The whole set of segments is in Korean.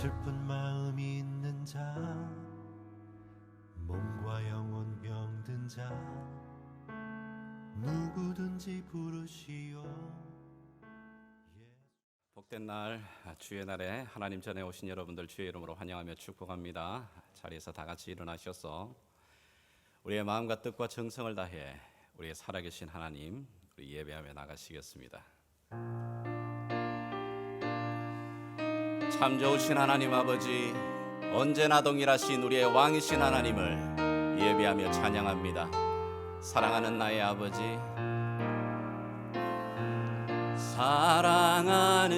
슬픈 마음이 있는 자, 몸과 영혼 병든 자, 누구든지 부르시오. 복된 날, 주의 날에 하나님 전에 오신 여러분들 주의 이름으로 환영하며 축복합니다. 자리에서 다 같이 일어나셔서 우리의 마음과 뜻과 정성을 다해 우리의 살아계신 하나님 우리 예배하며 나가시겠습니다. 참 좋으신 하나님 아버지, 언제나 동일하신 우리의 왕이신 하나님을 예배하며 찬양합니다. 사랑하는 나의 아버지, 사랑하는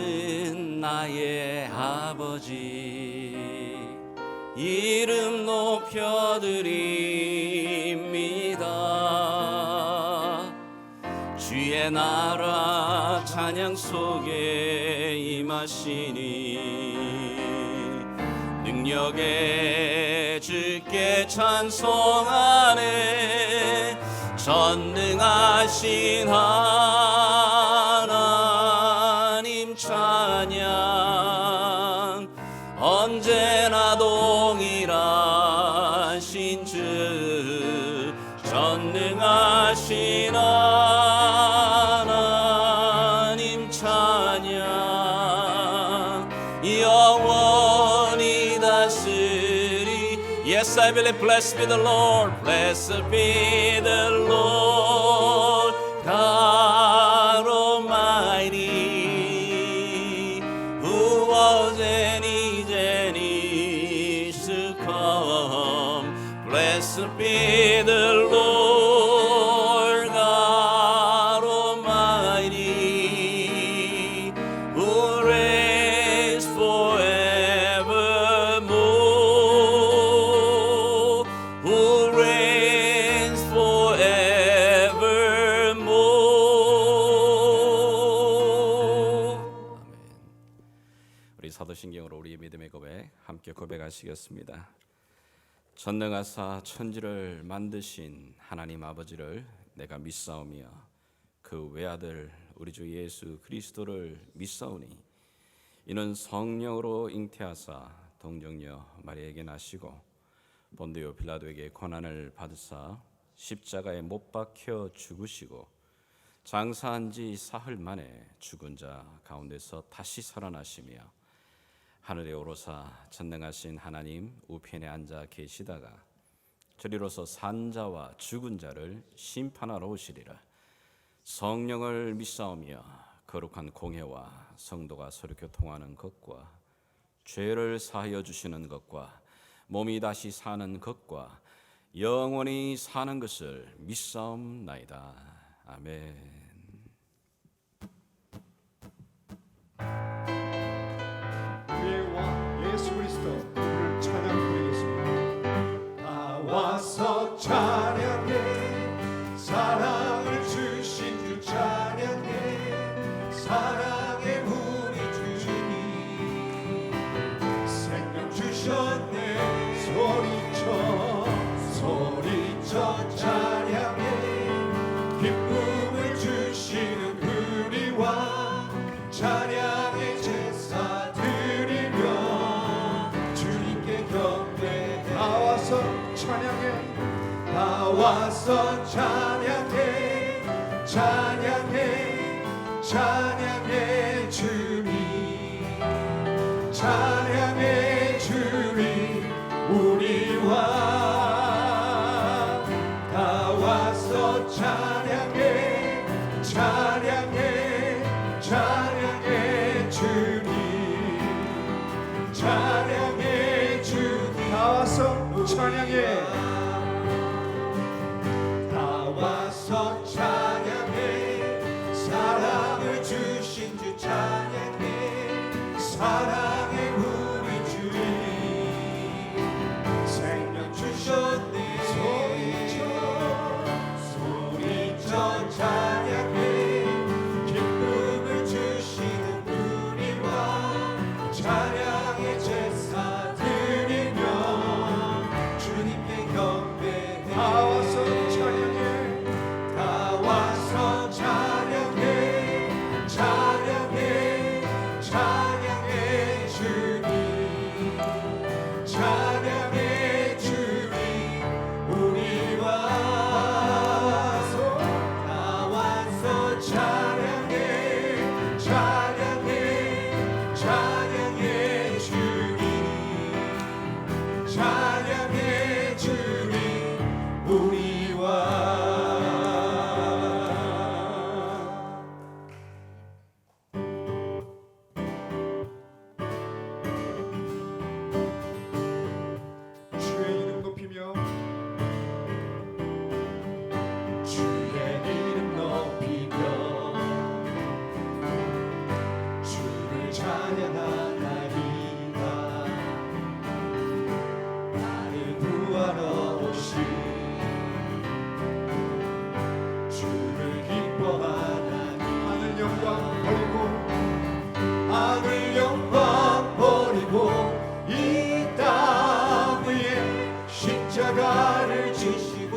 나의 아버지, 이름 높여드립니다. 주의 나라 찬양 속에 임하시니 능력에 주께 찬송하네. 전능하신 하나님 찬양, 언제나 동일하신 주, 전능하신 하나님 찬양, 영원히 다스리. Yes, I believe. Blessed be the Lord, blessed be the Lord God Almighty, who was and is to come. Blessed be the Lord God Almighty, who reigns forevermore, who reigns forevermore. 아멘. 우리 사도신경으로 우리의 믿음의 고백 함께 고백하시겠습니다. 전능하사 천지를 만드신 하나님 아버지를 내가 믿사오며 그 외아들 우리 주 예수 그리스도를 믿사오니 이는 성령으로 잉태하사 동정녀 마리아에게 나시고 본디오 빌라도에게 고난을 받으사 십자가에 못 박혀 죽으시고 장사한 지 사흘 만에 죽은 자 가운데서 다시 살아나시며 하늘에 오르사 전능하신 하나님 우편에 앉아 계시다가 저리로서 산 자와 죽은 자를 심판하러 오시리라. 성령을 믿사오며 거룩한 공회와 성도가 서로 교통하는 것과 죄를 사하여 주시는 것과 몸이 다시 사는 것과 영원히 사는 것을 믿사옵나이다. 아멘. 우리의 왕 예수 그리스도를 찬양 드리겠습니다. 다 와서 찬양해, 사랑을 주신 주 찬양해, 사랑의 우리 주님 생명 주셨네. 소리쳐 찬양해, 기쁨을 주시는 우리 왕 찬양의 제사 드리며 주님께 경배해. 다 와서 찬양해, 다 와서 찬양해, 찬양해, 찬양해 주님, 찬양해 주님 우리 왕. 다 와서 찬양해, 찬양해, 찬양해 주님, 찬양해 주님. 다 와서 찬양해, 다 와서 찬양해, 사랑을 주신 주 찬양해, 사랑의 우리 주님 생명 주셨네. 소리쳐 찬양해, 기쁨을 주시는 우리 왕 찬양의 제사 드리며 주님께 경배해. 다 와서 찬양해, 다 와서 찬양해, 찬양해, 찬양해 찬양하나이다. 나를 구하러 오신 주를 기뻐하나니 하늘 영광 버리고 하늘 영광 버리고 이 땅 위에 십자가를 지시고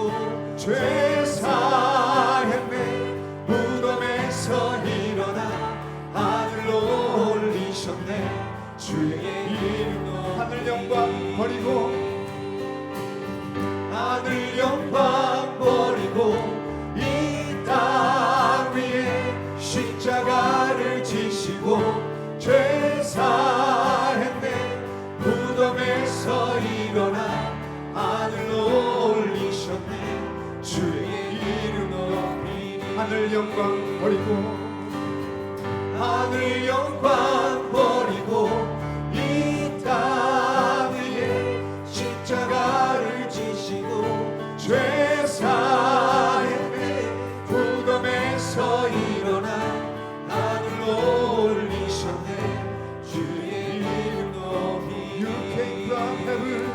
죄 사했네. 무덤에서 일어나 하늘로 올리셨네. 주의 이름으로 하늘 영광 버리고 하늘 영광 버리고 이 땅 위에 십자가를 지시고 죄 사했네. 무덤에서 일어나 하늘로 올리셨네. 주의 이름 높이니 하늘 영광 버리고 하늘 영광 버리고 이 땅 위에 십자가를 지시고 죄 사했네. 무덤에서 일어나 하늘로 올리셨네. 주의 이름 높이니 You came from heaven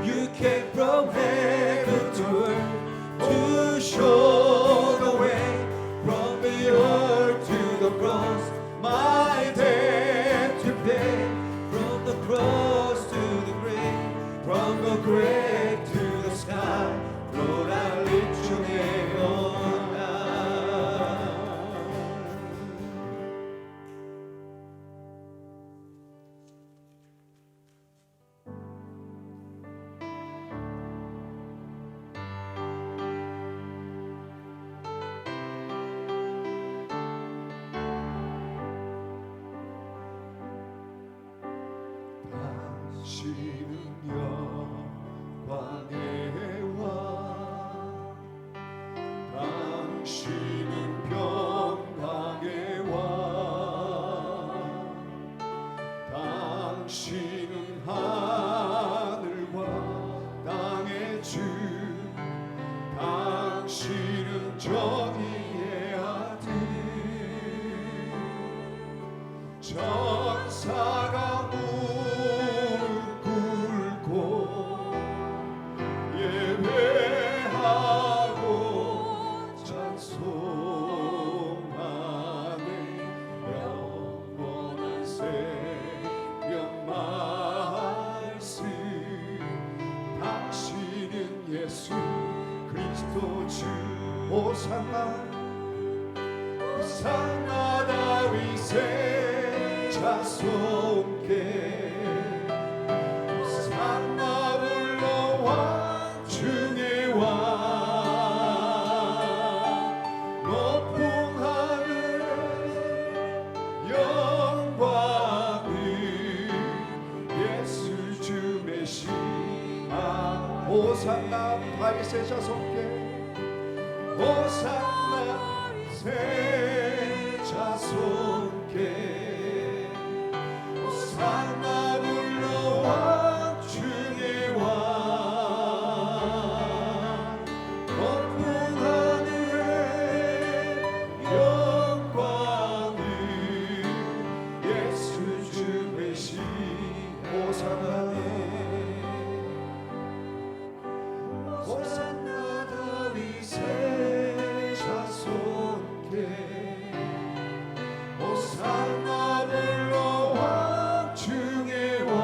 You came from heaven to earth to show the way from the earth to the cross. My debt to pay from the cross to the grave, from the grave to the sky. Lord, I lift your name on high. 당신은 영광의 왕, 당신은 평강의 왕, 당신은 하늘과 땅의 주, 당신은 정의의 아들. 천사가 무릎 꿇고 예배하고 찬송하네. 영원한 생명 말씀. 당신은 예수 그리스도 주. 호산나 호산나 다윗의 자손께 호산나 불러와 중의 왕. 높은 하늘에 영광을 예수 주 메시아. 호산나 다윗의 자손께 호산나 새 자손께 호산나 불러와 주의 왕. 높은 하늘에 영광을 예수 주 메시아. 호산나 호산나 다윗의 자손께 호산나 불러와 중의 왕.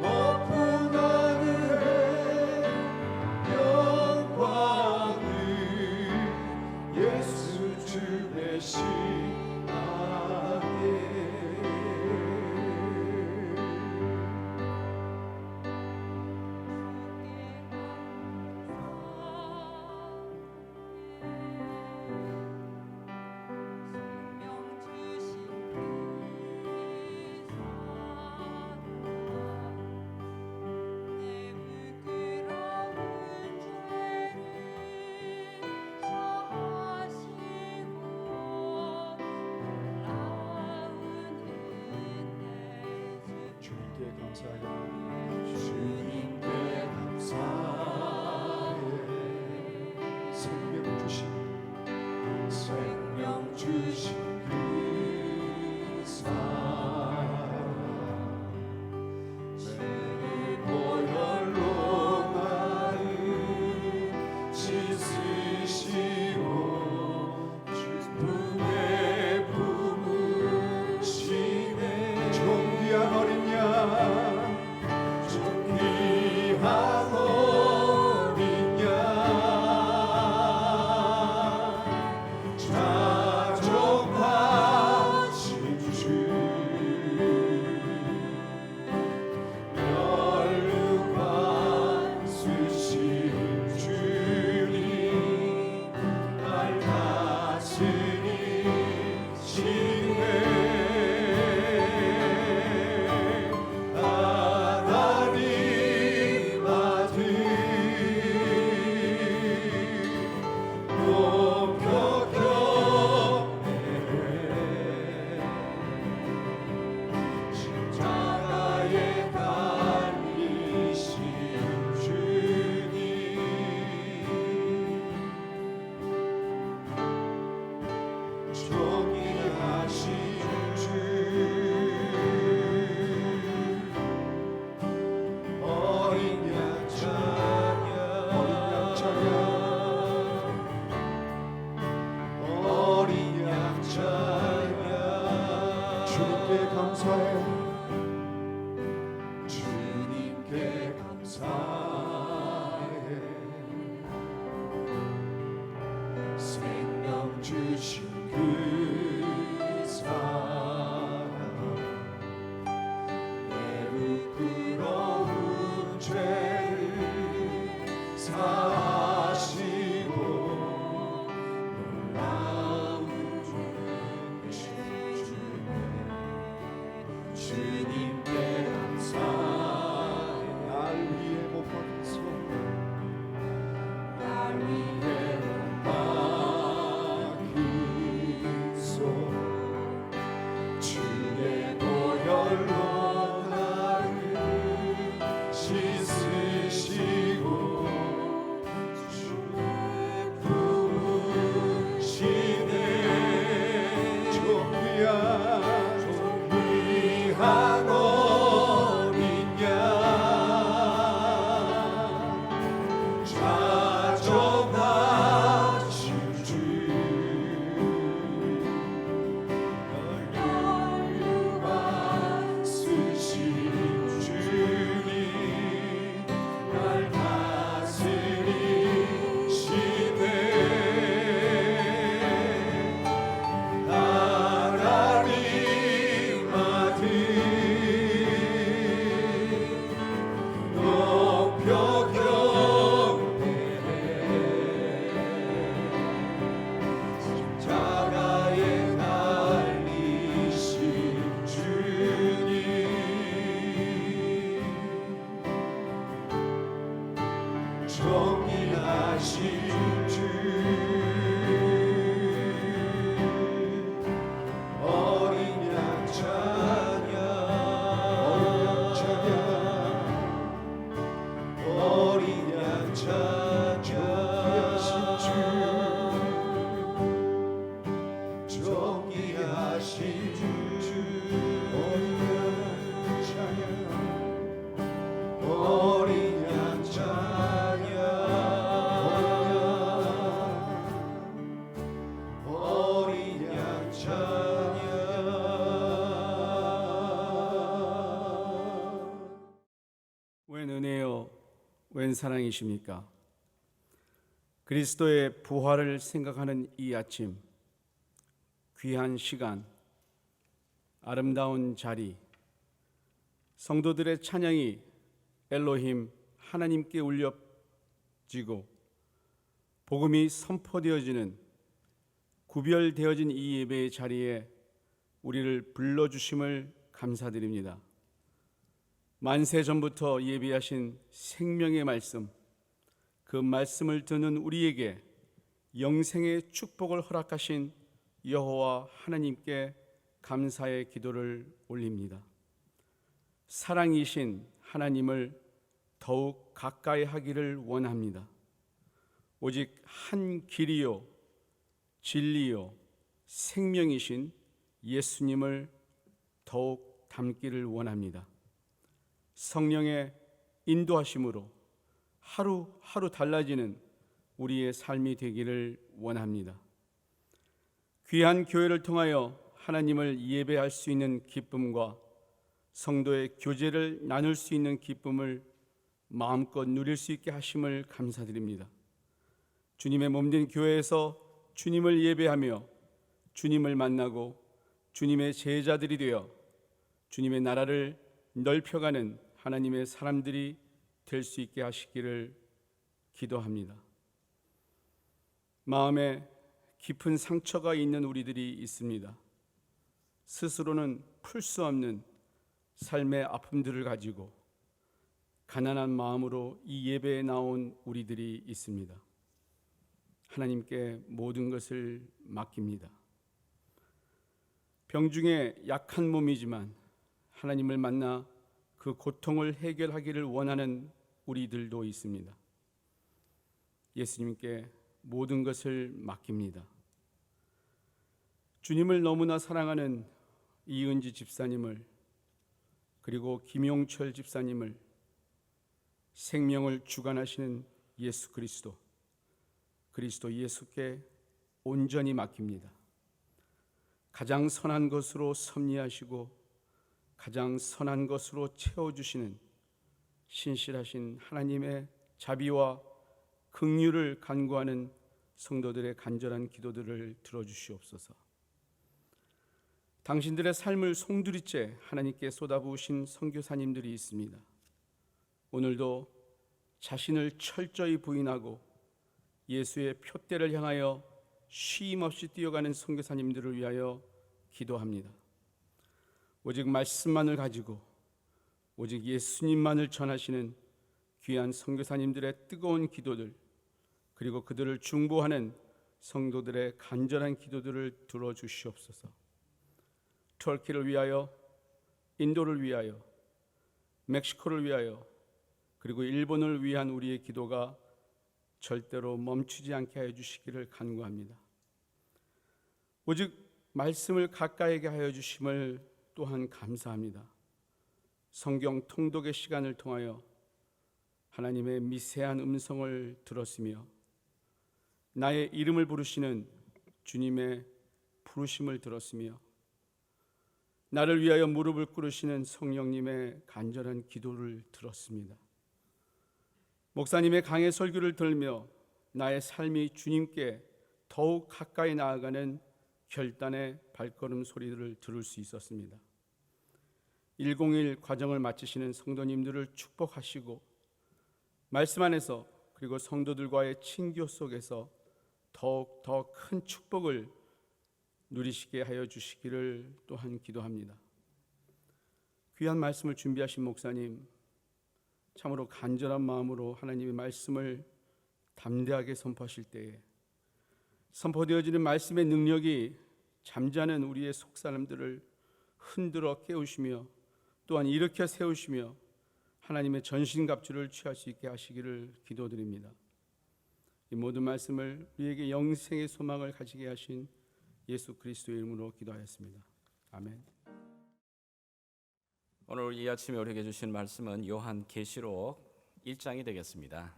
높은 하늘에 영광을 예수 주 메시아에. 주님께 감사해. 주님께 감사해. 생명 주신 생명 주 주님께 감사해 주님께 감사해 생명 주신 그 사랑 내 부끄러운 죄를 사하시고 놀라운 주님께 감사해 날 위해 못 박히소 날 위해 못 박히소 주의 보혈로 나를 씻으시고 주의 부으시네 종귀한 어린 양 자정하신 주 널 쓰신 주님 날 다스리시네 하나님 아들 높여 경배해 십자가에 달리신 주님 정의하신 주 어린 양 찬양 어린 양 찬양 정의하신 주 어린 양 찬양 어린 양 찬양 어린 양 찬양 웬 은혜요, 웬 사랑이십니까? 그리스도의 부활을 생각하는 이 아침, 귀한 시간, 아름다운 자리, 성도들의 찬양이 엘로힘 하나님께 울려지고 복음이 선포되어지는 구별되어진 이 예배의 자리에 우리를 불러주심을 감사드립니다. 만세 전부터 예비하신 생명의 말씀, 그 말씀을 듣는 우리에게 영생의 축복을 허락하신 여호와 하나님께 감사의 기도를 올립니다. 사랑이신 하나님을 더욱 가까이 하기를 원합니다. 오직 한 길이요 진리요 생명이신 예수님을 더욱 닮기를 원합니다. 성령의 인도하심으로 하루하루 달라지는 우리의 삶이 되기를 원합니다. 귀한 교회를 통하여 하나님을 예배할 수 있는 기쁨과 성도의 교제를 나눌 수 있는 기쁨을 마음껏 누릴 수 있게 하심을 감사드립니다. 주님의 몸된 교회에서 주님을 예배하며 주님을 만나고 주님의 제자들이 되어 주님의 나라를 넓혀가는 하나님의 사람들이 될 수 있게 하시기를 기도합니다. 마음에 깊은 상처가 있는 우리들이 있습니다. 스스로는 풀 수 없는 삶의 아픔들을 가지고 가난한 마음으로 이 예배에 나온 우리들이 있습니다. 하나님께 모든 것을 맡깁니다. 병중에 약한 몸이지만 하나님을 만나 그 고통을 해결하기를 원하는 우리들도 있습니다. 예수님께 모든 것을 맡깁니다. 주님을 너무나 사랑하는 이은지 집사님을, 그리고 김용철 집사님을, 생명을 주관하시는 예수 그리스도 예수께 온전히 맡깁니다. 가장 선한 것으로 섭리하시고 가장 선한 것으로 채워주시는 신실하신 하나님의 자비와 긍휼을 간구하는 성도들의 간절한 기도들을 들어주시옵소서. 당신들의 삶을 송두리째 하나님께 쏟아부으신 선교사님들이 있습니다. 오늘도 자신을 철저히 부인하고 예수의 표대를 향하여 쉼 없이 뛰어가는 선교사님들을 위하여 기도합니다. 오직 말씀만을 가지고 오직 예수님만을 전하시는 귀한 선교사님들의 뜨거운 기도들, 그리고 그들을 중보하는 성도들의 간절한 기도들을 들어주시옵소서. 터키를 위하여, 인도를 위하여, 멕시코를 위하여, 그리고 일본을 위한 우리의 기도가 절대로 멈추지 않게 하여 주시기를 간구합니다. 오직 말씀을 가까이게 하여 주심을 또한 감사합니다. 성경 통독의 시간을 통하여 하나님의 미세한 음성을 들었으며 나의 이름을 부르시는 주님의 부르심을 들었으며 나를 위하여 무릎을 꿇으시는 성령님의 간절한 기도를 들었습니다. 목사님의 강해 설교를 들으며 나의 삶이 주님께 더욱 가까이 나아가는 결단의 발걸음 소리들을 들을 수 있었습니다. 101 과정을 마치시는 성도님들을 축복하시고 말씀 안에서 그리고 성도들과의 친교 속에서 더욱 더 큰 축복을 누리시게 하여 주시기를 또한 기도합니다. 귀한 말씀을 준비하신 목사님, 참으로 간절한 마음으로 하나님의 말씀을 담대하게 선포하실 때에 선포되어지는 말씀의 능력이 잠자는 우리의 속사람들을 흔들어 깨우시며 또한 일으켜 세우시며 하나님의 전신갑주를 취할 수 있게 하시기를 기도드립니다. 이 모든 말씀을 우리에게 영생의 소망을 가지게 하신 예수 그리스도의 이름으로 기도하였습니다. 아멘. 오늘 이 아침에 우리에게 주신 말씀은 요한계시록 1장이 되겠습니다.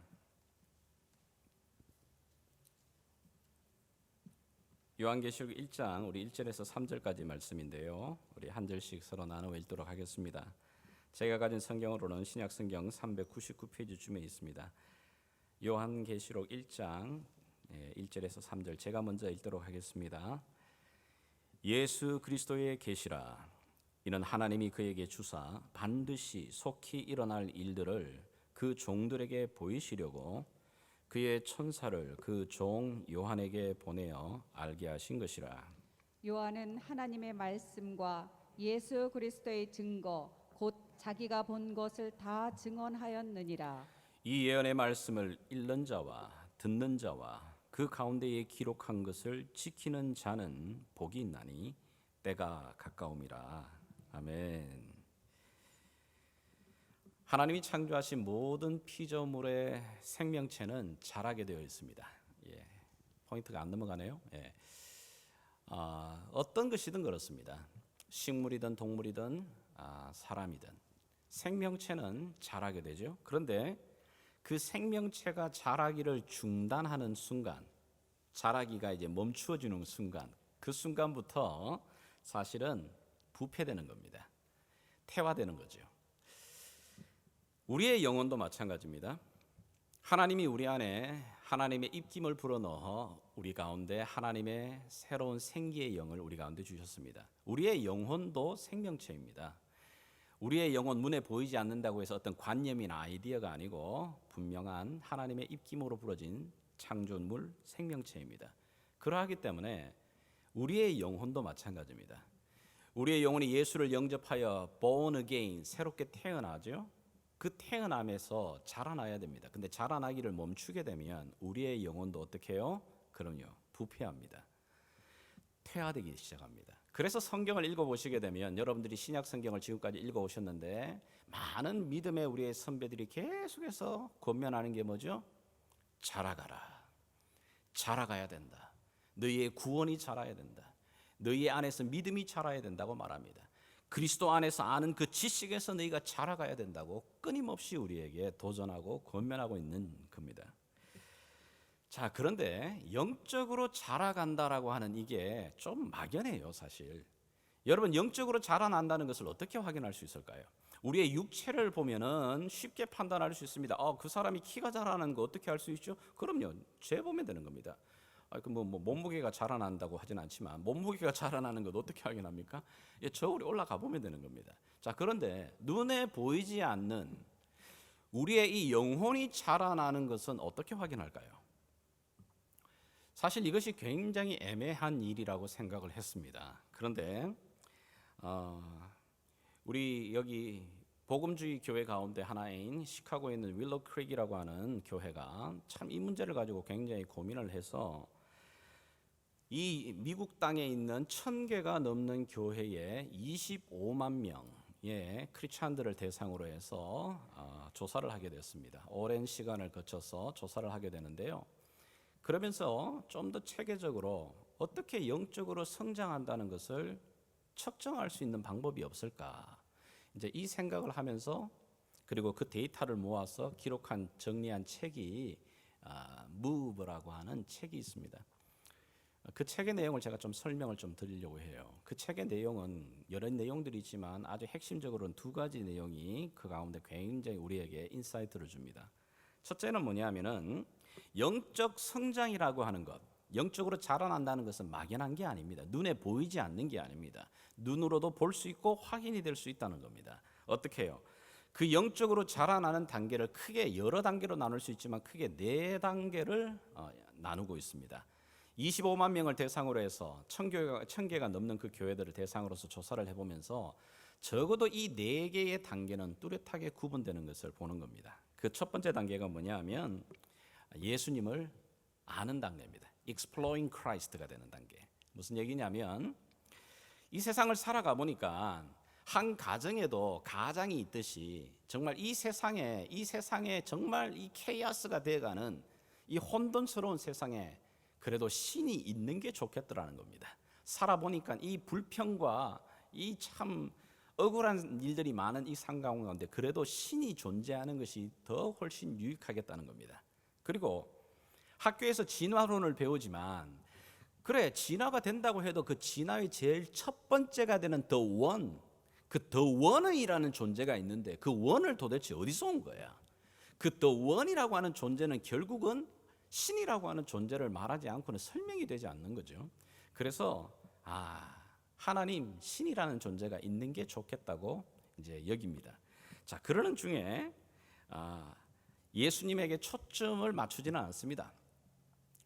요한계시록 1장 우리 1절에서 3절까지 말씀인데요. 우리 한 절씩 서로 나누어 읽도록 하겠습니다. 제가 가진 성경으로는 신약성경 399페이지쯤에 있습니다. 요한계시록 1장 1절에서 3절 제가 먼저 읽도록 하겠습니다. 예수 그리스도의 계시라. 이는 하나님이 그에게 주사 반드시 속히 일어날 일들을 그 종들에게 보이시려고 그의 천사를 그 종 요한에게 보내어 알게 하신 것이라. 요한은 하나님의 말씀과 예수 그리스도의 증거 곧 자기가 본 것을 다 증언하였느니라. 이 예언의 말씀을 읽는 자와 듣는 자와 그 가운데에 기록한 것을 지키는 자는 복이 있나니 때가 가까움이라. 아멘. 하나님이 창조하신 모든 피조물의 생명체는 자라게 되어 있습니다. 포인트가 안 넘어가네요. 어떤 것이든 그렇습니다. 식물이든 동물이든 사람이든 생명체는 자라게 되죠. 그런데 그 생명체가 자라기를 중단하는 순간, 자라기가 이제 멈추어지는 순간, 그 순간부터 사실은 부패되는 겁니다. 태화되는 거죠. 우리의 영혼도 마찬가지입니다. 하나님이 우리 안에 하나님의 입김을 불어넣어 우리 가운데 하나님의 새로운 생기의 영을 우리 가운데 주셨습니다. 우리의 영혼도 생명체입니다. 우리의 영혼 눈에 보이지 않는다고 해서 어떤 관념이나 아이디어가 아니고 분명한 하나님의 입김으로 불어진 창조물 생명체입니다. 그러하기 때문에 우리의 영혼도 마찬가지입니다. 우리의 영혼이 예수를 영접하여 born again 새롭게 태어나죠. 그 태어남에서 자라나야 됩니다. 근데 자라나기를 멈추게 되면 우리의 영혼도 어떻게 해요? 그럼요. 부패합니다. 퇴화되기 시작합니다. 그래서 성경을 읽어보시게 되면 여러분들이 신약 성경을 지금까지 읽어오셨는데 많은 믿음의 우리의 선배들이 계속해서 권면하는 게 뭐죠? 자라가라. 자라가야 된다. 너희의 구원이 자라야 된다. 너희 안에서 믿음이 자라야 된다고 말합니다. 그리스도 안에서 아는 그 지식에서 너희가 자라가야 된다고 끊임없이 우리에게 도전하고 권면하고 있는 겁니다. 자, 그런데 영적으로 자라간다라고 하는 이게 좀 막연해요, 사실. 여러분, 영적으로 자라난다는 것을 어떻게 확인할 수 있을까요? 우리의 육체를 보면은 쉽게 판단할 수 있습니다. 그 사람이 키가 자라는 거 어떻게 알 수 있죠? 그럼요, 재보면 되는 겁니다. 몸무게가 자라난다고 하진 않지만 몸무게가 자라나는 것 어떻게 확인합니까? 저울에 올라가 보면 되는 겁니다. 자, 그런데 눈에 보이지 않는 우리의 이 영혼이 자라나는 것은 어떻게 확인할까요? 사실 이것이 굉장히 애매한 일이라고 생각을 했습니다. 그런데 우리 여기 복음주의 교회 가운데 하나인 시카고에 있는 윌로 크릭이라고 하는 교회가 참 이 문제를 가지고 굉장히 고민을 해서 이 미국 땅에 있는 1000개가 넘는 교회에 25만 명의 크리스찬들을 대상으로 해서 조사를 하게 됐습니다. 오랜 시간을 거쳐서 조사를 하게 되는데요. 그러면서 좀 더 체계적으로 어떻게 영적으로 성장한다는 것을 측정할 수 있는 방법이 없을까? 이제 이 생각을 하면서 그리고 그 데이터를 모아서 기록한 정리한 책이 Move라고 하는 책이 있습니다. 그 책의 내용을 제가 좀 설명을 좀 드리려고 해요. 그 책의 내용은 여러 내용들이 있지만 아주 핵심적으로는 두 가지 내용이 그 가운데 굉장히 우리에게 인사이트를 줍니다. 첫째는 뭐냐면은 영적 성장이라고 하는 것, 영적으로 자라난다는 것은 막연한 게 아닙니다. 눈에 보이지 않는 게 아닙니다. 눈으로도 볼 수 있고 확인이 될 수 있다는 겁니다. 어떻게 해요? 그 영적으로 자라나는 단계를 크게 여러 단계로 나눌 수 있지만 크게 4단계를 나누고 있습니다. 25만 명을 대상으로 해서 1000개가 넘는 그 교회들을 대상으로서 조사를 해보면서 적어도 이 4개의 단계는 뚜렷하게 구분되는 것을 보는 겁니다. 그 첫 번째 단계가 뭐냐면 예수님을 아는 단계입니다. Exploring Christ가 되는 단계. 무슨 얘기냐면 이 세상을 살아가 보니까 한 가정에도 가장이 있듯이 정말 이 세상에 정말 이 케이오스가 돼가는 이 혼돈스러운 세상에 그래도 신이 있는 게 좋겠더라는 겁니다. 살아보니까 이 불평과 이 참 억울한 일들이 많은 이 상황 가운데 그래도 신이 존재하는 것이 더 훨씬 유익하겠다는 겁니다. 그리고 학교에서 진화론을 배우지만 그래, 진화가 된다고 해도 그 진화의 제일 첫 번째가 되는 The One, 그 The One이라는 존재가 있는데 그 One을 도대체 어디서 온 거야? 그 The One이라고 하는 존재는 결국은 신이라고 하는 존재를 말하지 않고는 설명이 되지 않는 거죠. 그래서 하나님, 신이라는 존재가 있는 게 좋겠다고 이제 여깁니다. 자, 그러는 중에 예수님에게 초점을 맞추지는 않습니다.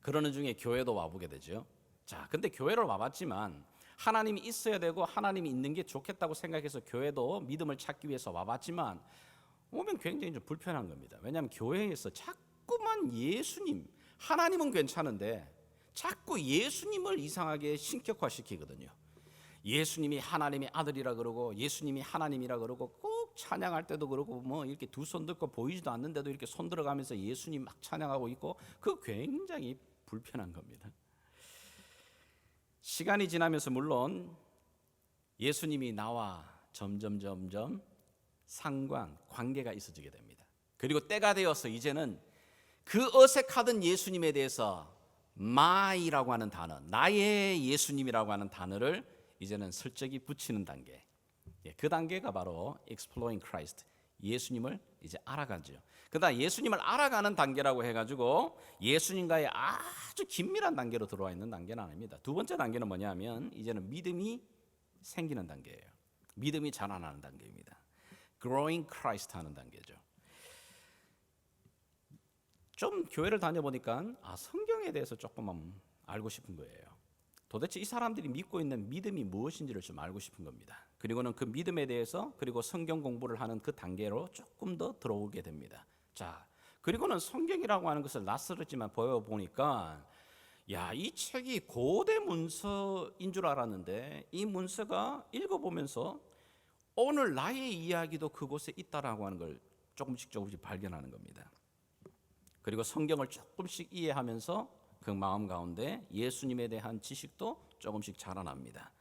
그러는 중에 교회도 와보게 되죠. 자, 근데 교회를 와봤지만 하나님이 있어야 되고 하나님이 있는 게 좋겠다고 생각해서 교회도 믿음을 찾기 위해서 와봤지만 오면 굉장히 좀 불편한 겁니다. 왜냐하면 교회에서 자꾸만 예수님, 하나님은 괜찮은데 자꾸 예수님을 이상하게 신격화시키거든요. 예수님이 하나님의 아들이라 그러고 예수님이 하나님이라 그러고 꼭 찬양할 때도 그러고 뭐 이렇게 두 손 들고 보이지도 않는데도 이렇게 손 들어가면서 예수님 막 찬양하고 있고 그 굉장히 불편한 겁니다. 시간이 지나면서 물론 예수님이 나와 점점 관계가 있어지게 됩니다. 그리고 때가 되어서 이제는 그 어색하던 예수님에 대해서 my라고 하는 단어, 나의 예수님이라고 하는 단어를 이제는 슬쩍이 붙이는 단계. 그 단계가 바로 exploring Christ, 예수님을 이제 알아가죠. 그다음 예수님을 알아가는 단계라고 해가지고 예수님과의 아주 긴밀한 단계로 들어와 있는 단계는 아닙니다. 두 번째 단계는 뭐냐면 이제는 믿음이 생기는 단계예요. 믿음이 자라나는 단계입니다. growing Christ 하는 단계죠. 좀 교회를 다녀보니까 성경에 대해서 조금만 알고 싶은 거예요. 도대체 이 사람들이 믿고 있는 믿음이 무엇인지를 좀 알고 싶은 겁니다. 그리고는 그 믿음에 대해서 그리고 성경 공부를 하는 그 단계로 조금 더 들어오게 됩니다. 자, 그리고는 성경이라고 하는 것을 낯설었지만 보니까 이 책이 고대 문서인 줄 알았는데 이 문서가 읽어보면서 오늘 나의 이야기도 그곳에 있다라고 하는 걸 조금씩 발견하는 겁니다. 그리고 성경을 조금씩 이해하면서 그 마음 가운데 예수님에 대한 지식도 조금씩 자라납니다.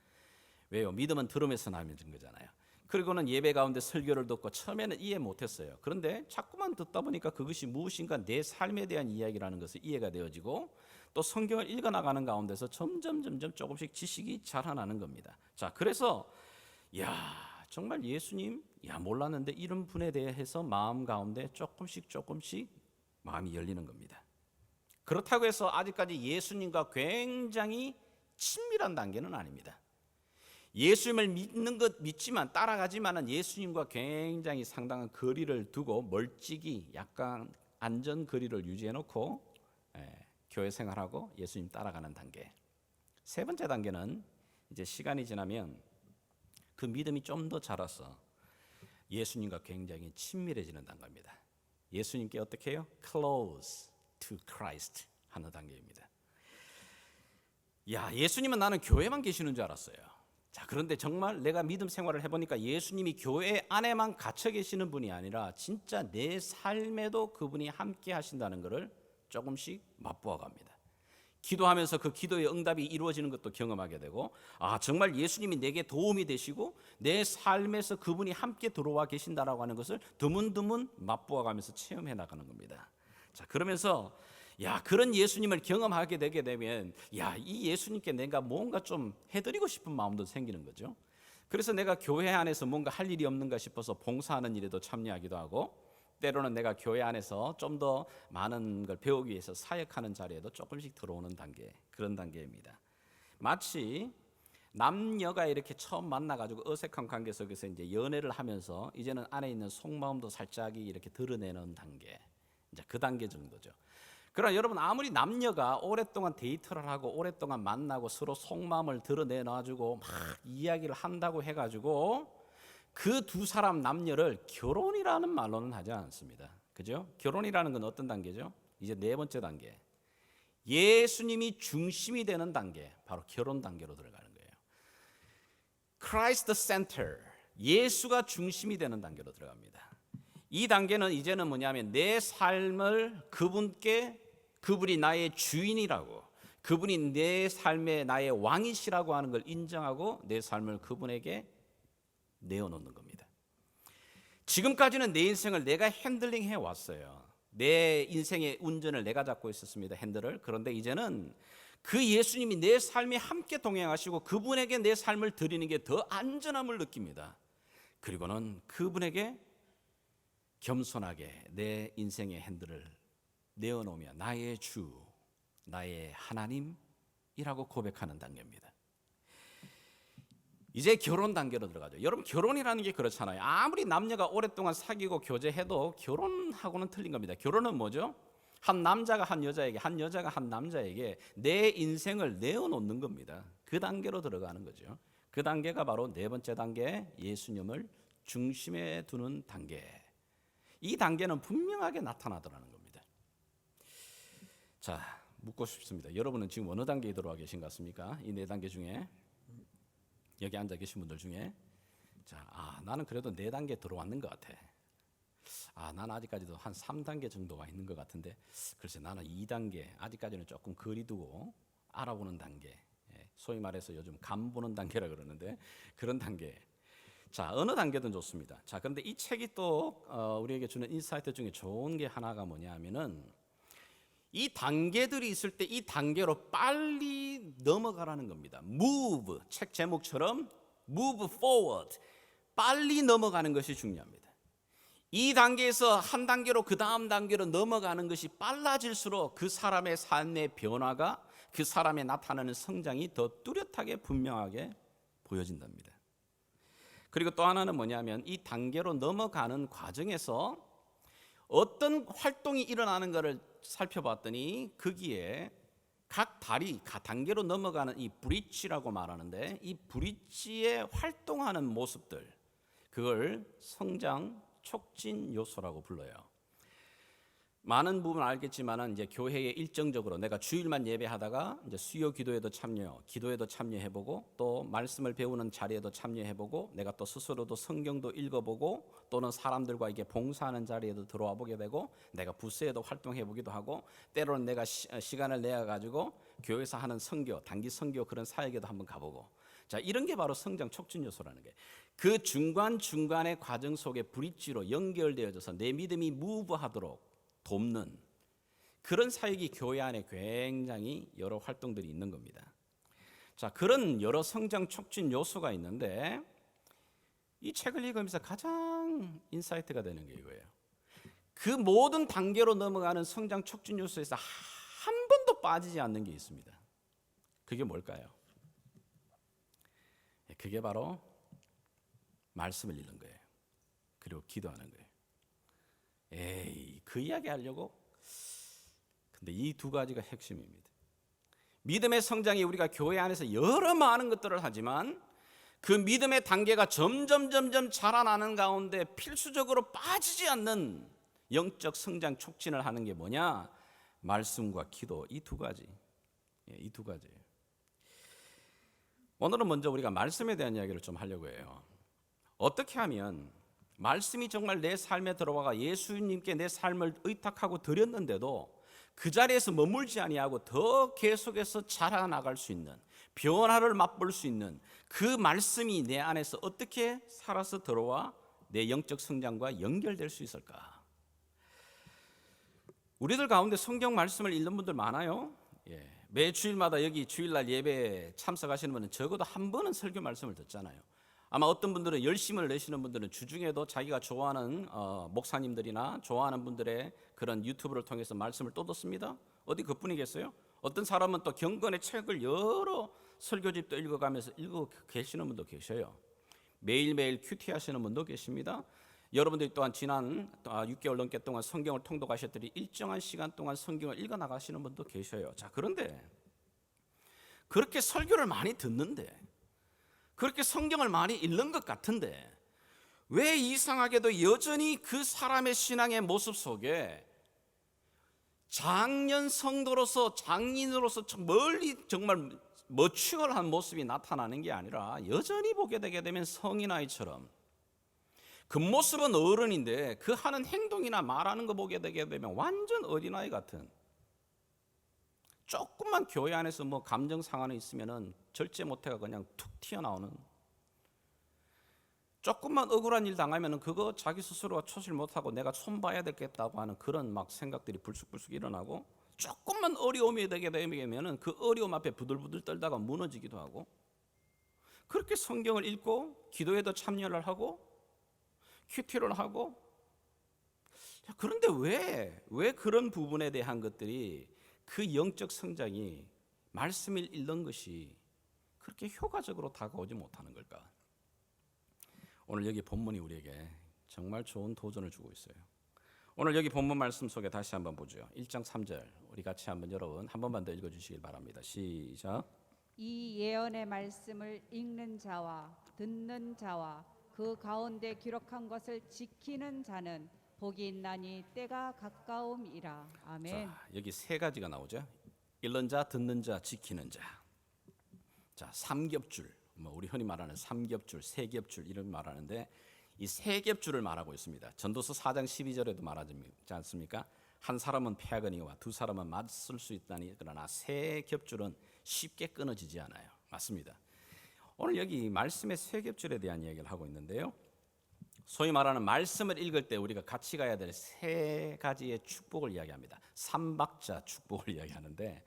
왜요? 믿음은 들음에서 나면 거잖아요. 그리고는 예배 가운데 설교를 듣고 처음에는 이해 못했어요. 그런데 자꾸만 듣다 보니까 그것이 무엇인가 내 삶에 대한 이야기라는 것이 이해가 되어지고 또 성경을 읽어 나가는 가운데서 점점 조금씩 지식이 자라나는 겁니다. 자, 그래서 정말 예수님 몰랐는데 이런 분에 대해서 마음 가운데 조금씩 마음이 열리는 겁니다. 그렇다고 해서 아직까지 예수님과 굉장히 친밀한 단계는 아닙니다. 예수님을 믿는 것 믿지만 따라가지만은 예수님과 굉장히 상당한 거리를 두고 멀찍이 약간 안전 거리를 유지해 놓고 교회 생활하고 예수님 따라가는 단계. 세 번째 단계는 이제 시간이 지나면 그 믿음이 좀 더 자라서 예수님과 굉장히 친밀해지는 단계입니다. 예수님께 어떻게 해요? Close to Christ 하는 단계입니다. 예수님은 나는 교회만 계시는 줄 알았어요. 자, 그런데 정말 내가 믿음 생활을 해보니까 예수님이 교회 안에만 갇혀 계시는 분이 아니라 진짜 내 삶에도 그분이 함께 하신다는 것을 조금씩 맛보아 갑니다. 기도하면서 그 기도의 응답이 이루어지는 것도 경험하게 되고, 정말 예수님이 내게 도움이 되시고 내 삶에서 그분이 함께 들어와 계신다라고 하는 것을 드문드문 맛보아 가면서 체험해 나가는 겁니다. 자, 그러면서 그런 예수님을 경험하게 되게 되면 이 예수님께 내가 뭔가 좀 해드리고 싶은 마음도 생기는 거죠. 그래서 내가 교회 안에서 뭔가 할 일이 없는가 싶어서 봉사하는 일에도 참여하기도 하고, 때로는 내가 교회 안에서 좀 더 많은 걸 배우기 위해서 사역하는 자리에도 조금씩 들어오는 단계, 그런 단계입니다. 마치 남녀가 이렇게 처음 만나가지고 어색한 관계 속에서 이제 연애를 하면서 이제는 안에 있는 속마음도 살짝 이렇게 드러내는 단계, 이제 그 단계 정도죠. 그러나 여러분, 아무리 남녀가 오랫동안 데이트를 하고 오랫동안 만나고 서로 속마음을 드러내놔주고 막 이야기를 한다고 해가지고 그 두 사람 남녀를 결혼이라는 말로는 하지 않습니다. 그죠? 결혼이라는 건 어떤 단계죠? 이제 네 번째 단계, 예수님이 중심이 되는 단계, 바로 결혼 단계로 들어가는 거예요. Christ Center, 예수가 중심이 되는 단계로 들어갑니다. 이 단계는 이제는 뭐냐면 내 삶을 그분이 나의 주인이라고, 그분이 내 삶의 나의 왕이시라고 하는 걸 인정하고 내 삶을 그분에게 내어놓는 겁니다. 지금까지는 내 인생을 내가 핸들링 해왔어요. 내 인생의 운전을 내가 잡고 있었습니다, 핸들을. 그런데 이제는 그 예수님이 내 삶에 함께 동행하시고 그분에게 내 삶을 드리는 게 더 안전함을 느낍니다. 그리고는 그분에게 겸손하게 내 인생의 핸들을 내어놓으며 나의 주, 나의 하나님이라고 고백하는 단계입니다. 이제 결혼 단계로 들어가죠. 여러분, 결혼이라는 게 그렇잖아요. 아무리 남녀가 오랫동안 사귀고 교제해도 결혼하고는 틀린 겁니다. 결혼은 뭐죠? 한 남자가 한 여자에게, 한 여자가 한 남자에게 내 인생을 내어놓는 겁니다. 그 단계로 들어가는 거죠. 그 단계가 바로 네 번째 단계, 예수님을 중심에 두는 단계. 이 단계는 분명하게 나타나더라는 겁니다. 자, 묻고 싶습니다. 여러분은 지금 어느 단계에 들어와 계신 것 같습니까? 이 네 단계 중에, 여기 앉아 계신 분들 중에, 나는 그래도 네 단계 들어왔는 것 같아. 나는 아직까지도 한 3단계 정도가 있는 것 같은데, 글쎄 나는 2단계, 아직까지는 조금 거리 두고 알아보는 단계, 소위 말해서 요즘 간 보는 단계라 그러는데, 그런 단계. 자, 어느 단계든 좋습니다. 자, 그런데 이 책이 또 우리에게 주는 인사이트 중에 좋은 게 하나가 뭐냐 하면은, 이 단계들이 있을 때 이 단계로 빨리 넘어가라는 겁니다. Move, 책 제목처럼 Move forward, 빨리 넘어가는 것이 중요합니다. 이 단계에서 한 단계로 그 다음 단계로 넘어가는 것이 빨라질수록 그 사람의 삶의 변화가, 그 사람의 나타나는 성장이 더 뚜렷하게 분명하게 보여진답니다. 그리고 또 하나는 뭐냐면, 이 단계로 넘어가는 과정에서 어떤 활동이 일어나는 것을 살펴봤더니 거기에 각 단계로 넘어가는 이 브릿지라고 말하는데, 이 브릿지에 활동하는 모습들, 그걸 성장 촉진 요소라고 불러요. 많은 부분 알겠지만은 이제 교회에 일정적으로 내가 주일만 예배하다가 이제 수요 기도에도 참여해보고, 또 말씀을 배우는 자리에도 참여해보고, 내가 또 스스로도 성경도 읽어보고, 또는 사람들과 이게 봉사하는 자리에도 들어와 보게 되고, 내가 부스에도 활동해보기도 하고, 때로는 내가 시간을 내어 가지고 교회에서 하는 선교, 단기 선교 그런 사역에도 한번 가보고. 자, 이런 게 바로 성장 촉진 요소라는 게, 그 중간중간의 과정 속에 브릿지로 연결되어져서 내 믿음이 무브하도록 돕는 그런 사역이 교회 안에 굉장히 여러 활동들이 있는 겁니다. 자, 그런 여러 성장 촉진 요소가 있는데 이 책을 읽으면서 가장 인사이트가 되는 게 이거예요. 그 모든 단계로 넘어가는 성장 촉진 요소에서 한 번도 빠지지 않는 게 있습니다. 그게 뭘까요? 그게 바로 말씀을 읽는 거예요. 그리고 기도하는 거예요. 에이, 그 이야기 하려고? 근데 이 두 가지가 핵심입니다. 믿음의 성장이 우리가 교회 안에서 여러 많은 것들을 하지만 그 믿음의 단계가 점점 자라나는 가운데 필수적으로 빠지지 않는 영적 성장 촉진을 하는 게 뭐냐? 말씀과 기도, 이 두 가지. 이 두 가지예요. 오늘은 먼저 우리가 말씀에 대한 이야기를 좀 하려고 해요. 어떻게 하면 말씀이 정말 내 삶에 들어와가 예수님께 내 삶을 의탁하고 드렸는데도 그 자리에서 머물지 아니하고 더 계속해서 자라나갈 수 있는, 변화를 맛볼 수 있는 그 말씀이 내 안에서 어떻게 살아서 들어와 내 영적 성장과 연결될 수 있을까? 우리들 가운데 성경 말씀을 읽는 분들 많아요. 매 주일마다 여기 주일날 예배에 참석하시는 분은 적어도 한 번은 설교 말씀을 듣잖아요. 아마 어떤 분들은 열심을 내시는 분들은 주중에도 자기가 좋아하는 목사님들이나 좋아하는 분들의 그런 유튜브를 통해서 말씀을 또 듣습니다. 어디 그뿐이겠어요? 어떤 사람은 또 경건의 책을 여러 설교집도 읽어가면서 읽고 계시는 분도 계셔요. 매일매일 큐티 하시는 분도 계십니다. 여러분들이 또한 지난 6개월 넘게 동안 성경을 통독하셨더니 일정한 시간 동안 성경을 읽어 나가시는 분도 계셔요. 자, 그런데 그렇게 설교를 많이 듣는데, 그렇게 성경을 많이 읽는 것 같은데 왜 이상하게도 여전히 그 사람의 신앙의 모습 속에 장년 성도로서, 장인으로서 멀리 정말 머추얼한 모습이 나타나는 게 아니라 여전히 보게 되게 되면 성인아이처럼, 그 모습은 어른인데 그 하는 행동이나 말하는 거 보게 되게 되면 완전 어린아이 같은, 조금만 교회 안에서 뭐 감정 상한이 있으면은 절제 못해가 그냥 툭 튀어나오는, 조금만 억울한 일 당하면은 그거 자기 스스로가 처실 못하고 내가 손봐야 되겠다고 하는 그런 막 생각들이 불쑥불쑥 일어나고, 조금만 어려움이 되게 되면은 그 어려움 앞에 부들부들 떨다가 무너지기도 하고, 그렇게 성경을 읽고 기도에도 참여를 하고 큐티를 하고, 그런데 왜 그런 부분에 대한 것들이, 그 영적 성장이 말씀을 읽는 것이 그렇게 효과적으로 다가오지 못하는 걸까? 오늘 여기 본문이 우리에게 정말 좋은 도전을 주고 있어요. 오늘 여기 본문 말씀 속에 다시 한번 보죠. 1장 3절 우리 같이 한번 여러분 한 번만 더 읽어주시길 바랍니다. 시작. 이 예언의 말씀을 읽는 자와 듣는 자와 그 가운데 기록한 것을 지키는 자는 복이 있나니 때가 가까움이라. 아멘. 자, 여기 세 가지가 나오죠. 읽는 자, 듣는 자, 지키는 자. 자, 삼겹줄, 뭐 우리 흔히 말하는 삼겹줄, 세겹줄 이런 말하는데 이 세겹줄을 말하고 있습니다. 전도서 4장 12절에도 말하지 않습니까? 한 사람은 패하거니와 두 사람은 맞설 수 있다니, 그러나 세겹줄은 쉽게 끊어지지 않아요. 맞습니다. 오늘 여기 말씀의 세겹줄에 대한 이야기를 하고 있는데요. 소위 말하는 말씀을 읽을 때 우리가 같이 가야 될 세 가지의 축복을 이야기합니다. 삼박자 축복을 이야기하는데,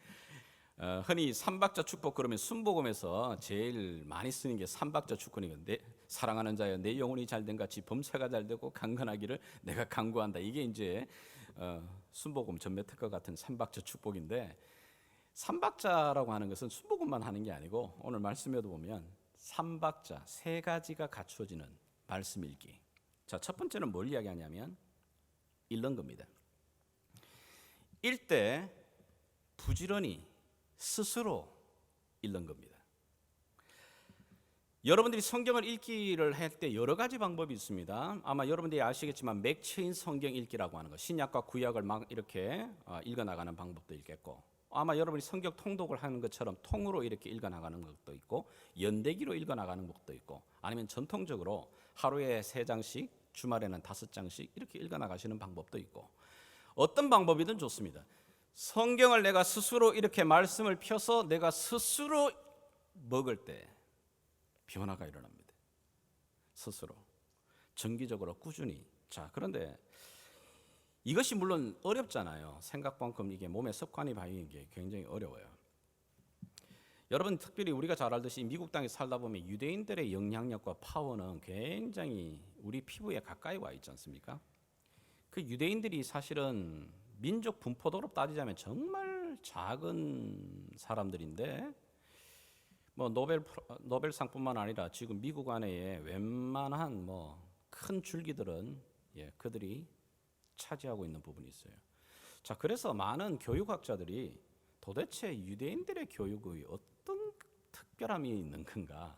흔히 삼박자 축복 그러면 순복음에서 제일 많이 쓰는 게 삼박자 축복이건데, 사랑하는 자여 내 영혼이 잘된 같이 범사가 잘되고 강건하기를 내가 간구한다. 이게 이제 순복음 전매 특허 같은 삼박자 축복인데, 삼박자라고 하는 것은 순복음만 하는 게 아니고 오늘 말씀에도 보면 삼박자 세 가지가 갖추어지는 말씀 읽기. 자, 첫 번째는 뭘 이야기하냐면 읽는 겁니다. 읽되 부지런히 스스로 읽는 겁니다. 여러분들이 성경을 읽기를 할 때 여러 가지 방법이 있습니다. 아마 여러분들이 아시겠지만 맥체인 성경 읽기라고 하는 거, 신약과 구약을 막 이렇게 읽어나가는 방법도 있겠고, 아마 여러분이 성경 통독을 하는 것처럼 통으로 이렇게 읽어나가는 것도 있고, 연대기로 읽어나가는 것도 있고, 아니면 전통적으로 하루에 3장씩, 주말에는 5장씩 이렇게 읽어나가시는 방법도 있고, 어떤 방법이든 좋습니다. 성경을 내가 스스로 이렇게 말씀을 펴서 내가 스스로 먹을 때 변화가 일어납니다. 스스로 정기적으로 꾸준히. 자, 그런데 이것이 물론 어렵잖아요. 생각만큼 이게 몸에 습관이 바뀌는 게 굉장히 어려워요. 여러분 특별히 우리가 잘 알듯이 미국 땅에 살다 보면 유대인들의 영향력과 파워는 굉장히 우리 피부에 가까이 와 있지 않습니까? 그 유대인들이 사실은 민족 분포도로 따지자면 정말 작은 사람들인데 뭐 노벨상뿐만 아니라 지금 미국 안에 웬만한 뭐 큰 줄기들은 그들이 차지하고 있는 부분이 있어요. 자, 그래서 많은 교육학자들이 도대체 유대인들의 교육의 어떤 특별함이 있는 건가?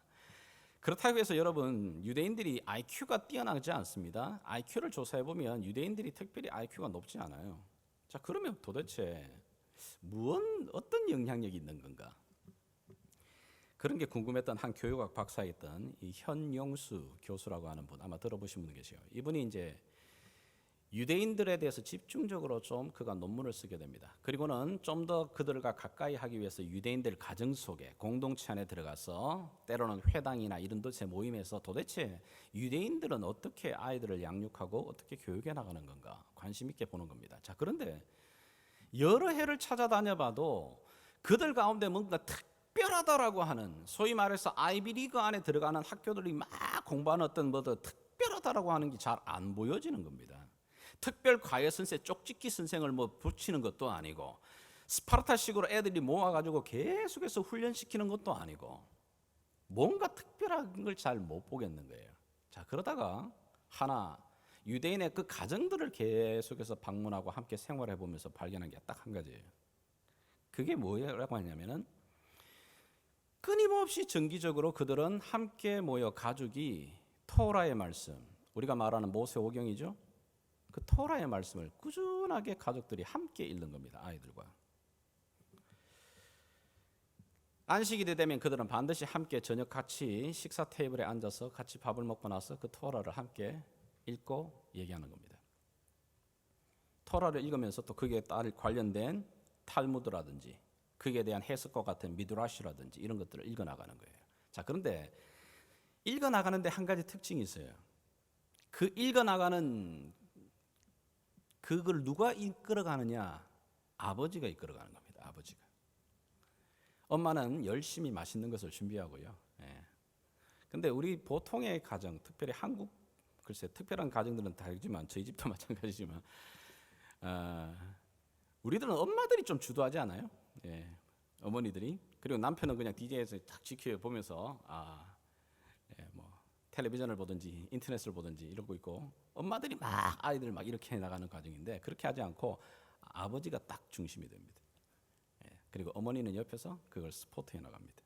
그렇다고 해서 여러분 유대인들이 IQ가 뛰어나지 않습니다. IQ를 조사해 보면 유대인들이 특별히 IQ가 높지 않아요. 자, 그러면 도대체 어떤 영향력이 있는 건가? 그런 게 궁금했던 한 교육학 박사였던 이 현용수 교수라고 하는 분 아마 들어보신 분 계세요. 이분이 이제 유대인들에 대해서 집중적으로 좀 그가 논문을 쓰게 됩니다. 그리고는 좀 더 그들과 가까이 하기 위해서 유대인들 가정 속에 공동체 안에 들어가서 때로는 회당이나 이런 곳의 모임에서 도대체 유대인들은 어떻게 아이들을 양육하고 어떻게 교육해 나가는 건가 관심 있게 보는 겁니다. 자, 그런데 여러 해를 찾아다녀봐도 그들 가운데 뭔가 특별하다라고 하는 소위 말해서 아이비리그 안에 들어가는 학교들이 막 공부하는 어떤 특별하다라고 하는 게 잘 안 보여지는 겁니다. 특별 과외 선생, 쪽집기 선생을 뭐 붙이는 것도 아니고 스파르타식으로 애들이 모아가지고 계속해서 훈련시키는 것도 아니고 뭔가 특별한 걸 잘 못 보겠는 거예요. 자, 그러다가 하나 유대인의 그 가정들을 계속해서 방문하고 함께 생활해 보면서 발견한 게 딱 한 가지예요. 그게 뭐라고 하냐면은 끊임없이 정기적으로 그들은 함께 모여 가족이 토라의 말씀, 우리가 말하는 모세오경이죠. 그 토라의 말씀을 꾸준하게 가족들이 함께 읽는 겁니다. 아이들과. 안식일이 되면 그들은 반드시 함께 저녁 같이 식사 테이블에 앉아서 같이 밥을 먹고 나서 그 토라를 함께 읽고 얘기하는 겁니다. 토라를 읽으면서 또 거기에 관련된 탈무드라든지 거기에 대한 해석과 같은 미드라시라든지 이런 것들을 읽어나가는 거예요. 자, 그런데 읽어나가는데 한 가지 특징이 있어요. 그 읽어나가는 그걸 누가 이끌어가느냐? 아버지가 이끌어가는 겁니다. 아버지가. 엄마는 열심히 맛있는 것을 준비하고요. 근데 우리 보통의 가정, 특별히 한국, 글쎄 특별한 가정들은 다르지만 저희 집도 마찬가지지만 우리들은 엄마들이 좀 주도하지 않아요? 어머니들이. 그리고 남편은 그냥 DJ에서 딱 지켜보면서 뭐 텔레비전을 보든지 인터넷을 보든지 이러고 있고 엄마들이 막 아이들 막 이렇게 나가는 과정인데 그렇게 하지 않고 아버지가 딱 중심이 됩니다. 그리고 어머니는 옆에서 그걸 스포트해 나갑니다.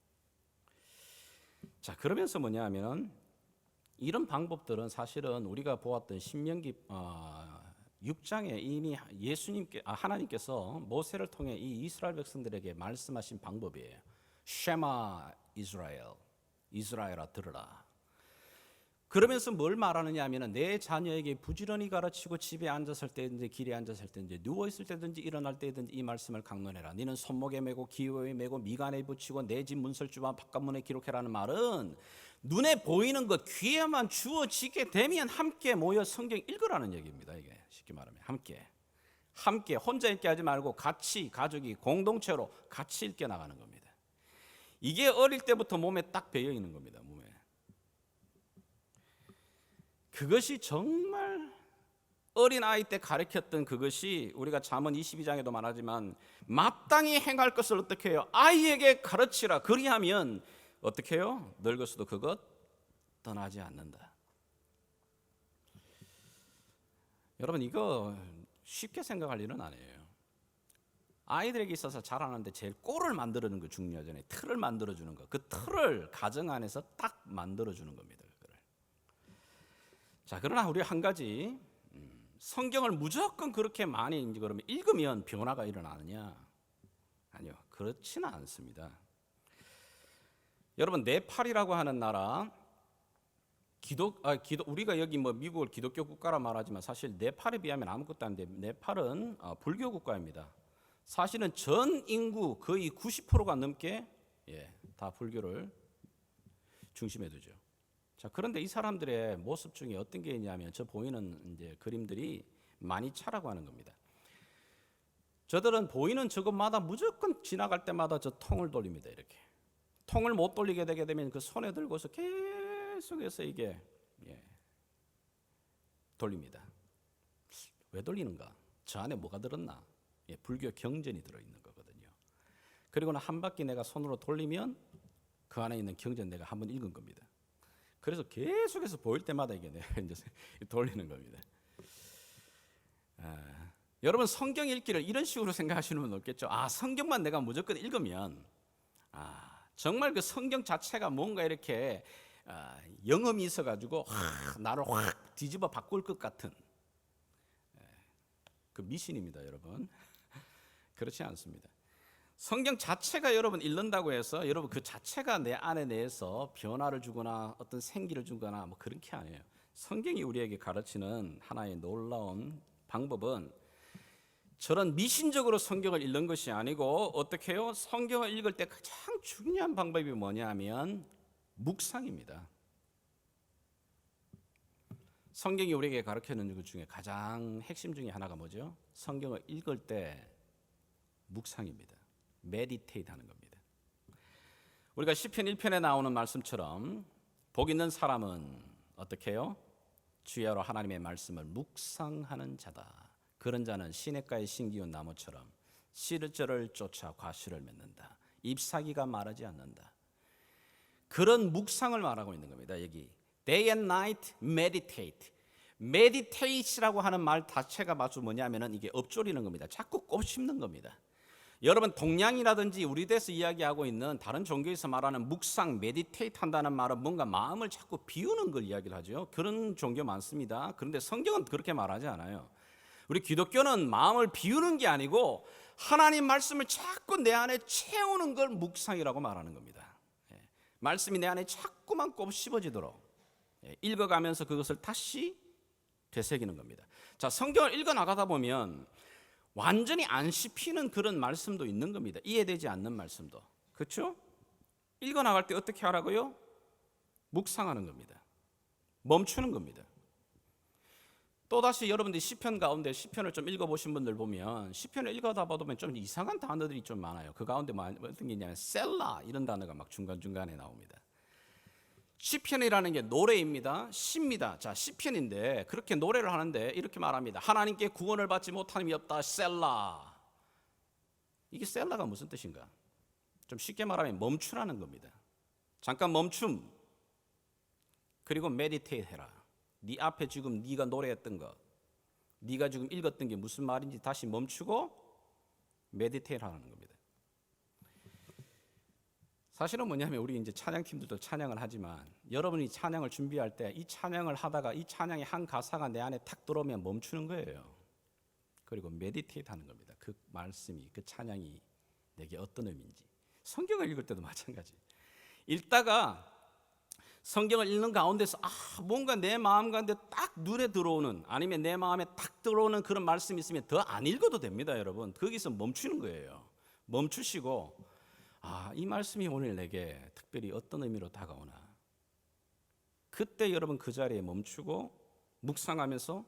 자, 그러면서 뭐냐 하면 이런 방법들은 사실은 우리가 보았던 신명기 6장에 이미 하나님께서 모세를 통해 이 이스라엘 백성들에게 말씀하신 방법이에요. 쉐마 이스라엘아 들으라. 그러면서 뭘 말하느냐 하면 내 자녀에게 부지런히 가르치고 집에 앉았을 때든지 길에 앉았을 때든지 누워 있을 때든지 일어날 때든지 이 말씀을 강론해라. 너는 손목에 메고 기호에 메고 미간에 붙이고 내 집 문설주와 바깥문에 기록해라는 말은 눈에 보이는 것 귀에만 주어지게 되면 함께 모여 성경 읽으라는 얘기입니다. 이게 쉽게 말하면 함께 혼자 읽게 하지 말고 같이 가족이 공동체로 같이 읽게 나가는 겁니다. 이게 어릴 때부터 몸에 딱 배어 있는 겁니다. 몸에. 그것이 정말 어린 아이 때 가르쳤던 그것이 우리가 잠언 22장에도 말하지만 마땅히 행할 것을 어떻게 해요? 아이에게 가르치라. 그리하면 어떻게 해요? 늙어서도 그것 떠나지 않는다. 여러분 이거 쉽게 생각할 일은 아니에요. 아이들에게 있어서 자라는데 제일 꼴을 만들어주는 거 중요하잖아요. 틀을 만들어주는 거. 그 틀을 가정 안에서 딱 만들어주는 겁니다. 자, 그러나 우리 한 가지 성경을 무조건 그렇게 많이 그러면 읽으면 변화가 일어나느냐? 아니요, 그렇지는 않습니다. 여러분 네팔이라고 하는 나라 우리가 여기 뭐 미국을 기독교 국가라 말하지만 사실 네팔에 비하면 아무것도 아닌데 네팔은 불교 국가입니다. 사실은 전 인구 거의 90%가 넘게 다 불교를 중심에 두죠. 자, 그런데 이 사람들의 모습 중에 어떤 게 있냐면 저 보이는 이제 그림들이 마니차라고 하는 겁니다. 저들은 보이는 저것마다 무조건 지나갈 때마다 저 통을 돌립니다. 이렇게 통을 못 돌리게 되게 되면 그 손에 들고서 계속해서 이게 돌립니다. 왜 돌리는가? 저 안에 뭐가 들었나? 불교 경전이 들어있는 거거든요. 그리고는 한 바퀴 내가 손으로 돌리면 그 안에 있는 경전 내가 한번 읽은 겁니다. 그래서 계속해서 보일 때마다 이게 내가 이제 돌리는 겁니다. 여러분 성경 읽기를 이런 식으로 생각하시는 분 없겠죠? 성경만 내가 무조건 읽으면 정말 그 성경 자체가 뭔가 이렇게 영험이 있어가지고 나를 확 뒤집어 바꿀 것 같은 그 미신입니다, 여러분. 그렇지 않습니다. 성경 자체가 여러분 읽는다고 해서 여러분 그 자체가 내 안에 내에서 변화를 주거나 어떤 생기를 주거나 뭐 그런 게 아니에요. 성경이 우리에게 가르치는 하나의 놀라운 방법은 저런 미신적으로 성경을 읽는 것이 아니고 어떻게 해요? 성경을 읽을 때 가장 중요한 방법이 뭐냐면 묵상입니다. 성경이 우리에게 가르치는 것 중에 가장 핵심 중에 하나가 뭐죠? 성경을 읽을 때 묵상입니다. 메디테이트 하는 겁니다. 우리가 시편 1편에 나오는 말씀처럼 복 있는 사람은 어떻게 해요? 주야로 하나님의 말씀을 묵상하는 자다. 그런 자는 시냇가에 심기운 나무처럼 씨를 쫓아 과실을 맺는다. 잎사귀가 마르지 않는다. 그런 묵상을 말하고 있는 겁니다. 여기 Day and night meditate. meditate라고 하는 말 자체가 마치 뭐냐면은 이게 엎조리는 겁니다. 자꾸 꼽씹는 겁니다. 여러분 동양이라든지 우리 대에서 이야기하고 있는 다른 종교에서 말하는 묵상, 메디테이트 한다는 말은 뭔가 마음을 자꾸 비우는 걸 이야기를 하죠. 그런 종교 많습니다. 그런데 성경은 그렇게 말하지 않아요. 우리 기독교는 마음을 비우는 게 아니고 하나님 말씀을 자꾸 내 안에 채우는 걸 묵상이라고 말하는 겁니다. 말씀이 내 안에 자꾸만 꼽씹어지도록 읽어가면서 그것을 다시 되새기는 겁니다. 자, 성경을 읽어 나가다 보면 완전히 안 씹히는 그런 말씀도 있는 겁니다. 이해되지 않는 말씀도. 그렇죠? 읽어 나갈 때 어떻게 하라고요? 묵상하는 겁니다. 멈추는 겁니다. 또다시 여러분들이 시편 가운데 시편을 좀 읽어보신 분들 보면 시편을 읽어다 보면 좀 이상한 단어들이 좀 많아요. 그 가운데 어떤 게 있냐면 셀라 이런 단어가 막 중간중간에 나옵니다. 시편이라는 게 노래입니다. 시입니다. 자, 시편인데 그렇게 노래를 하는데 이렇게 말합니다. 하나님께 구원을 받지 못함이 없다. 셀라. 이게 셀라가 무슨 뜻인가? 좀 쉽게 말하면 멈추라는 겁니다. 잠깐 멈춤. 그리고 메디테이트 해라. 네 앞에 지금 네가 노래했던 거, 네가 지금 읽었던 게 무슨 말인지 다시 멈추고 메디테이트 하는 겁니다. 사실은 뭐냐면 우리 이제 찬양팀들도 찬양을 하지만 여러분이 찬양을 준비할 때 이 찬양을 하다가 이 찬양의 한 가사가 내 안에 탁 들어오면 멈추는 거예요. 그리고 메디테이트 하는 겁니다. 그 말씀이, 그 찬양이 내게 어떤 의미인지. 성경을 읽을 때도 마찬가지. 읽다가 성경을 읽는 가운데서 뭔가 내 마음 가운데 딱 눈에 들어오는 아니면 내 마음에 딱 들어오는 그런 말씀이 있으면 더 안 읽어도 됩니다, 여러분. 거기서 멈추는 거예요. 멈추시고 이 말씀이 오늘 내게 특별히 어떤 의미로 다가오나. 그때 여러분 그 자리에 멈추고 묵상하면서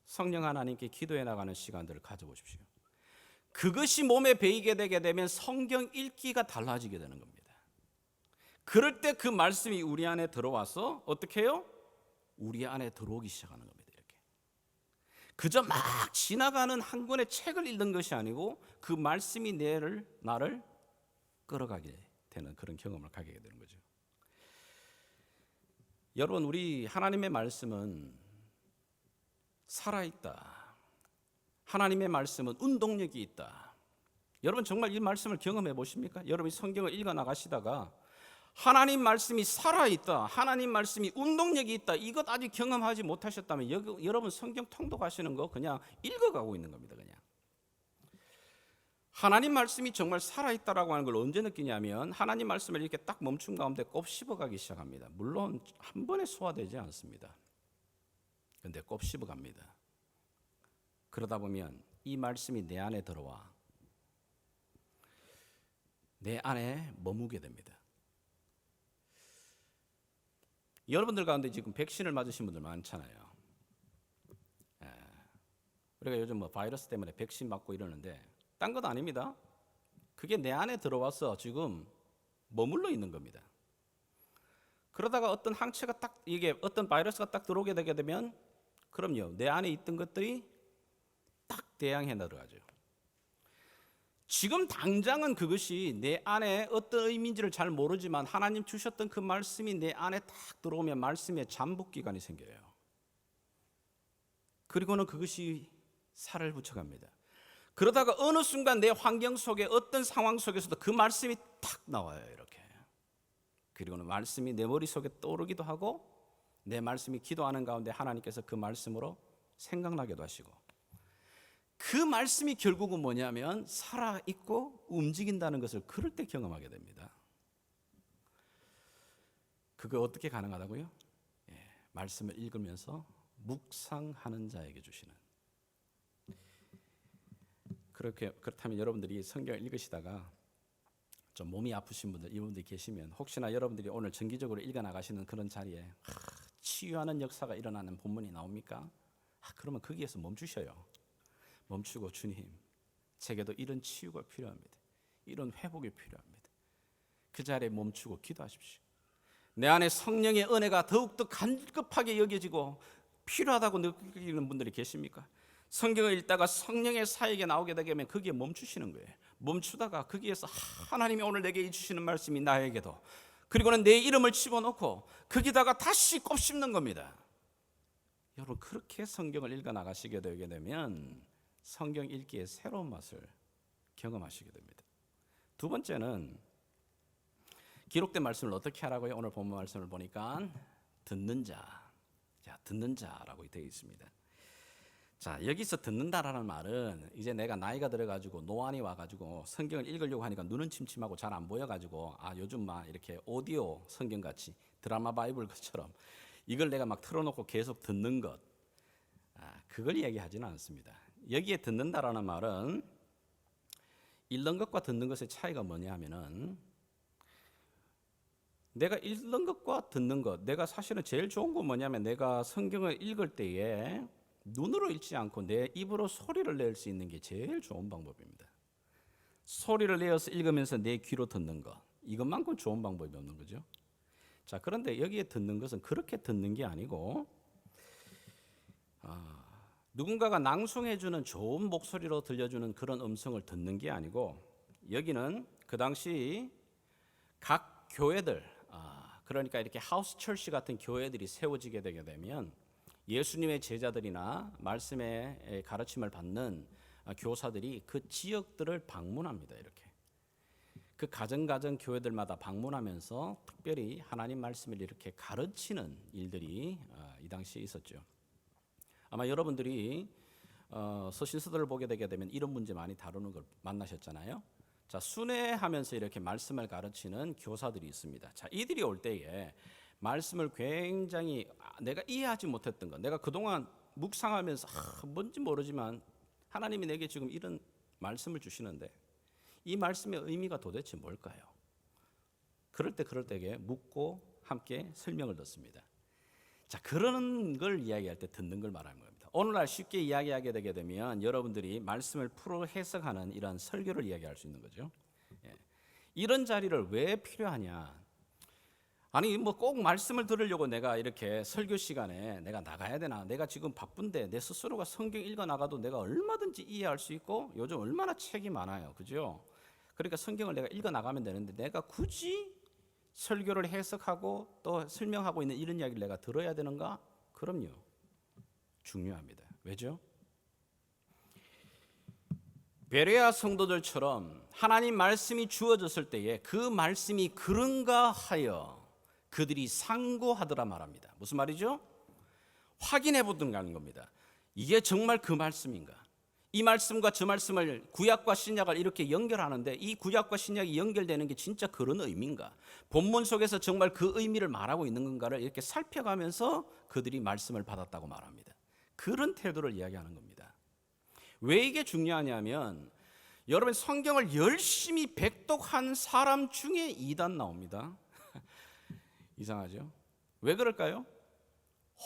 성령 하나님께 기도해 나가는 시간들을 가져보십시오. 그것이 몸에 배이게 되게 되면 성경 읽기가 달라지게 되는 겁니다. 그럴 때 그 말씀이 우리 안에 들어와서 어떻게 해요? 우리 안에 들어오기 시작하는 겁니다. 이렇게 그저 막 지나가는 한 권의 책을 읽는 것이 아니고 그 말씀이 나를 끌어가게 되는 그런 경험을 가게 되는 거죠. 여러분, 우리 하나님의 말씀은 살아있다. 하나님의 말씀은 운동력이 있다. 여러분 정말 이 말씀을 경험해 보십니까? 여러분이 성경을 읽어 나가시다가 하나님 말씀이 살아있다, 하나님 말씀이 운동력이 있다, 이것 아직 경험하지 못하셨다면 여러분 성경 통독하시는 거 그냥 읽어가고 있는 겁니다. 그냥 하나님 말씀이 정말 살아있다라고 하는 걸 언제 느끼냐면 하나님 말씀을 이렇게 딱 멈춘 가운데 곱씹어가기 시작합니다. 물론 한 번에 소화되지 않습니다. 그런데 곱씹어갑니다. 그러다 보면 이 말씀이 내 안에 들어와 내 안에 머무게 됩니다. 여러분들 가운데 지금 백신을 맞으신 분들 많잖아요. 우리가 요즘 뭐 바이러스 때문에 백신 맞고 이러는데 딴 건 아닙니다. 그게 내 안에 들어와서 지금 머물러 있는 겁니다. 그러다가 어떤 항체가 딱 이게 어떤 바이러스가 딱 들어오게 되게 되면 그럼요, 내 안에 있던 것들이 딱 대항해 들어가죠. 지금 당장은 그것이 내 안에 어떤 의미인지를 잘 모르지만 하나님 주셨던 그 말씀이 내 안에 딱 들어오면 말씀의 잠복 기간이 생겨요. 그리고는 그것이 살을 붙여갑니다. 그러다가 어느 순간 내 환경 속에 어떤 상황 속에서도 그 말씀이 탁 나와요. 이렇게. 그리고는 말씀이 내 머릿속에 떠오르기도 하고 내 말씀이 기도하는 가운데 하나님께서 그 말씀으로 생각나기도 하시고 그 말씀이 결국은 뭐냐면 살아있고 움직인다는 것을 그럴 때 경험하게 됩니다. 그거 어떻게 가능하다고요? 말씀을 읽으면서 묵상하는 자에게 주시는. 그렇다면 여러분들이 성경을 읽으시다가 좀 몸이 아프신 분들 이분들이 계시면 혹시나 여러분들이 오늘 정기적으로 읽어나가시는 그런 자리에 치유하는 역사가 일어나는 본문이 나옵니까? 그러면 거기에서 멈추셔요. 멈추고 주님, 제게도 이런 치유가 필요합니다. 이런 회복이 필요합니다. 그 자리에 멈추고 기도하십시오. 내 안에 성령의 은혜가 더욱더 간급하게 여겨지고 필요하다고 느끼는 분들이 계십니까? 성경을 읽다가 성령의 사역에 나오게 되면 거기에 멈추시는 거예요. 멈추다가 거기에서 하나님이 오늘 내게 주시는 말씀이 나에게도, 그리고는 내 이름을 집어넣고 거기다가 다시 꼽씹는 겁니다. 여러분, 그렇게 성경을 읽어 나가시게 되게 되면 성경 읽기의 새로운 맛을 경험하시게 됩니다. 두 번째는 기록된 말씀을 어떻게 하라고요? 오늘 본문 말씀을 보니까 듣는 자라고 되어 있습니다. 자, 여기서 듣는다라는 말은 이제 내가 나이가 들어가지고 노안이 와가지고 성경을 읽으려고 하니까 눈은 침침하고 잘 안 보여가지고 요즘 막 이렇게 오디오 성경같이 드라마 바이블 것처럼 이걸 내가 막 틀어놓고 계속 듣는 것, 그걸 얘기하지는 않습니다. 여기에 듣는다라는 말은 읽는 것과 듣는 것의 차이가 뭐냐 하면은 내가 읽는 것과 듣는 것, 내가 사실은 제일 좋은 건 뭐냐면 내가 성경을 읽을 때에 눈으로 읽지 않고 내 입으로 소리를 낼 수 있는 게 제일 좋은 방법입니다. 소리를 내어서 읽으면서 내 귀로 듣는 것, 이것만큼 좋은 방법이 없는 거죠. 자, 그런데 여기에 듣는 것은 그렇게 듣는 게 아니고 누군가가 낭송해주는 좋은 목소리로 들려주는 그런 음성을 듣는 게 아니고 여기는 그 당시 각 교회들, 그러니까 이렇게 하우스 철치 같은 교회들이 세워지게 되게 되면 예수님의 제자들이나 말씀의 가르침을 받는 교사들이 그 지역들을 방문합니다. 이렇게 그 가정 교회들마다 방문하면서 특별히 하나님 말씀을 이렇게 가르치는 일들이 이 당시에 있었죠. 아마 여러분들이 서신서들을 보게 되게 되면 이런 문제 많이 다루는 걸 만나셨잖아요. 자, 순회하면서 이렇게 말씀을 가르치는 교사들이 있습니다. 자, 이들이 올 때에 말씀을 굉장히 내가 이해하지 못했던 것, 내가 그동안 묵상하면서 뭔지 모르지만 하나님이 내게 지금 이런 말씀을 주시는데 이 말씀의 의미가 도대체 뭘까요? 그럴 때에 묻고 함께 설명을 듣습니다. 자, 그런 걸 이야기할 때 듣는 걸 말하는 겁니다. 오늘날 쉽게 이야기하게 되게 되면 여러분들이 말씀을 풀어 해석하는 이런 설교를 이야기할 수 있는 거죠. 이런 자리를 왜 필요하냐? 아니 뭐 꼭 말씀을 들으려고 내가 이렇게 설교 시간에 내가 나가야 되나? 내가 지금 바쁜데 내 스스로가 성경 읽어 나가도 내가 얼마든지 이해할 수 있고 요즘 얼마나 책이 많아요, 그죠? 그러니까 성경을 내가 읽어 나가면 되는데 내가 굳이 설교를 해석하고 또 설명하고 있는 이런 이야기를 내가 들어야 되는가? 그럼요, 중요합니다. 왜죠? 베레아 성도들처럼 하나님 말씀이 주어졌을 때에 그 말씀이 그런가 하여 그들이 상고하더라 말합니다. 무슨 말이죠? 확인해 보든가는 겁니다. 이게 정말 그 말씀인가? 이 말씀과 저 말씀을 구약과 신약을 이렇게 연결하는데 이 구약과 신약이 연결되는 게 진짜 그런 의미인가? 본문 속에서 정말 그 의미를 말하고 있는 건가를 이렇게 살펴가면서 그들이 말씀을 받았다고 말합니다. 그런 태도를 이야기하는 겁니다. 왜 이게 중요하냐면 여러분, 성경을 열심히 백독한 사람 중에 2단 나옵니다. 이상하죠? 왜 그럴까요?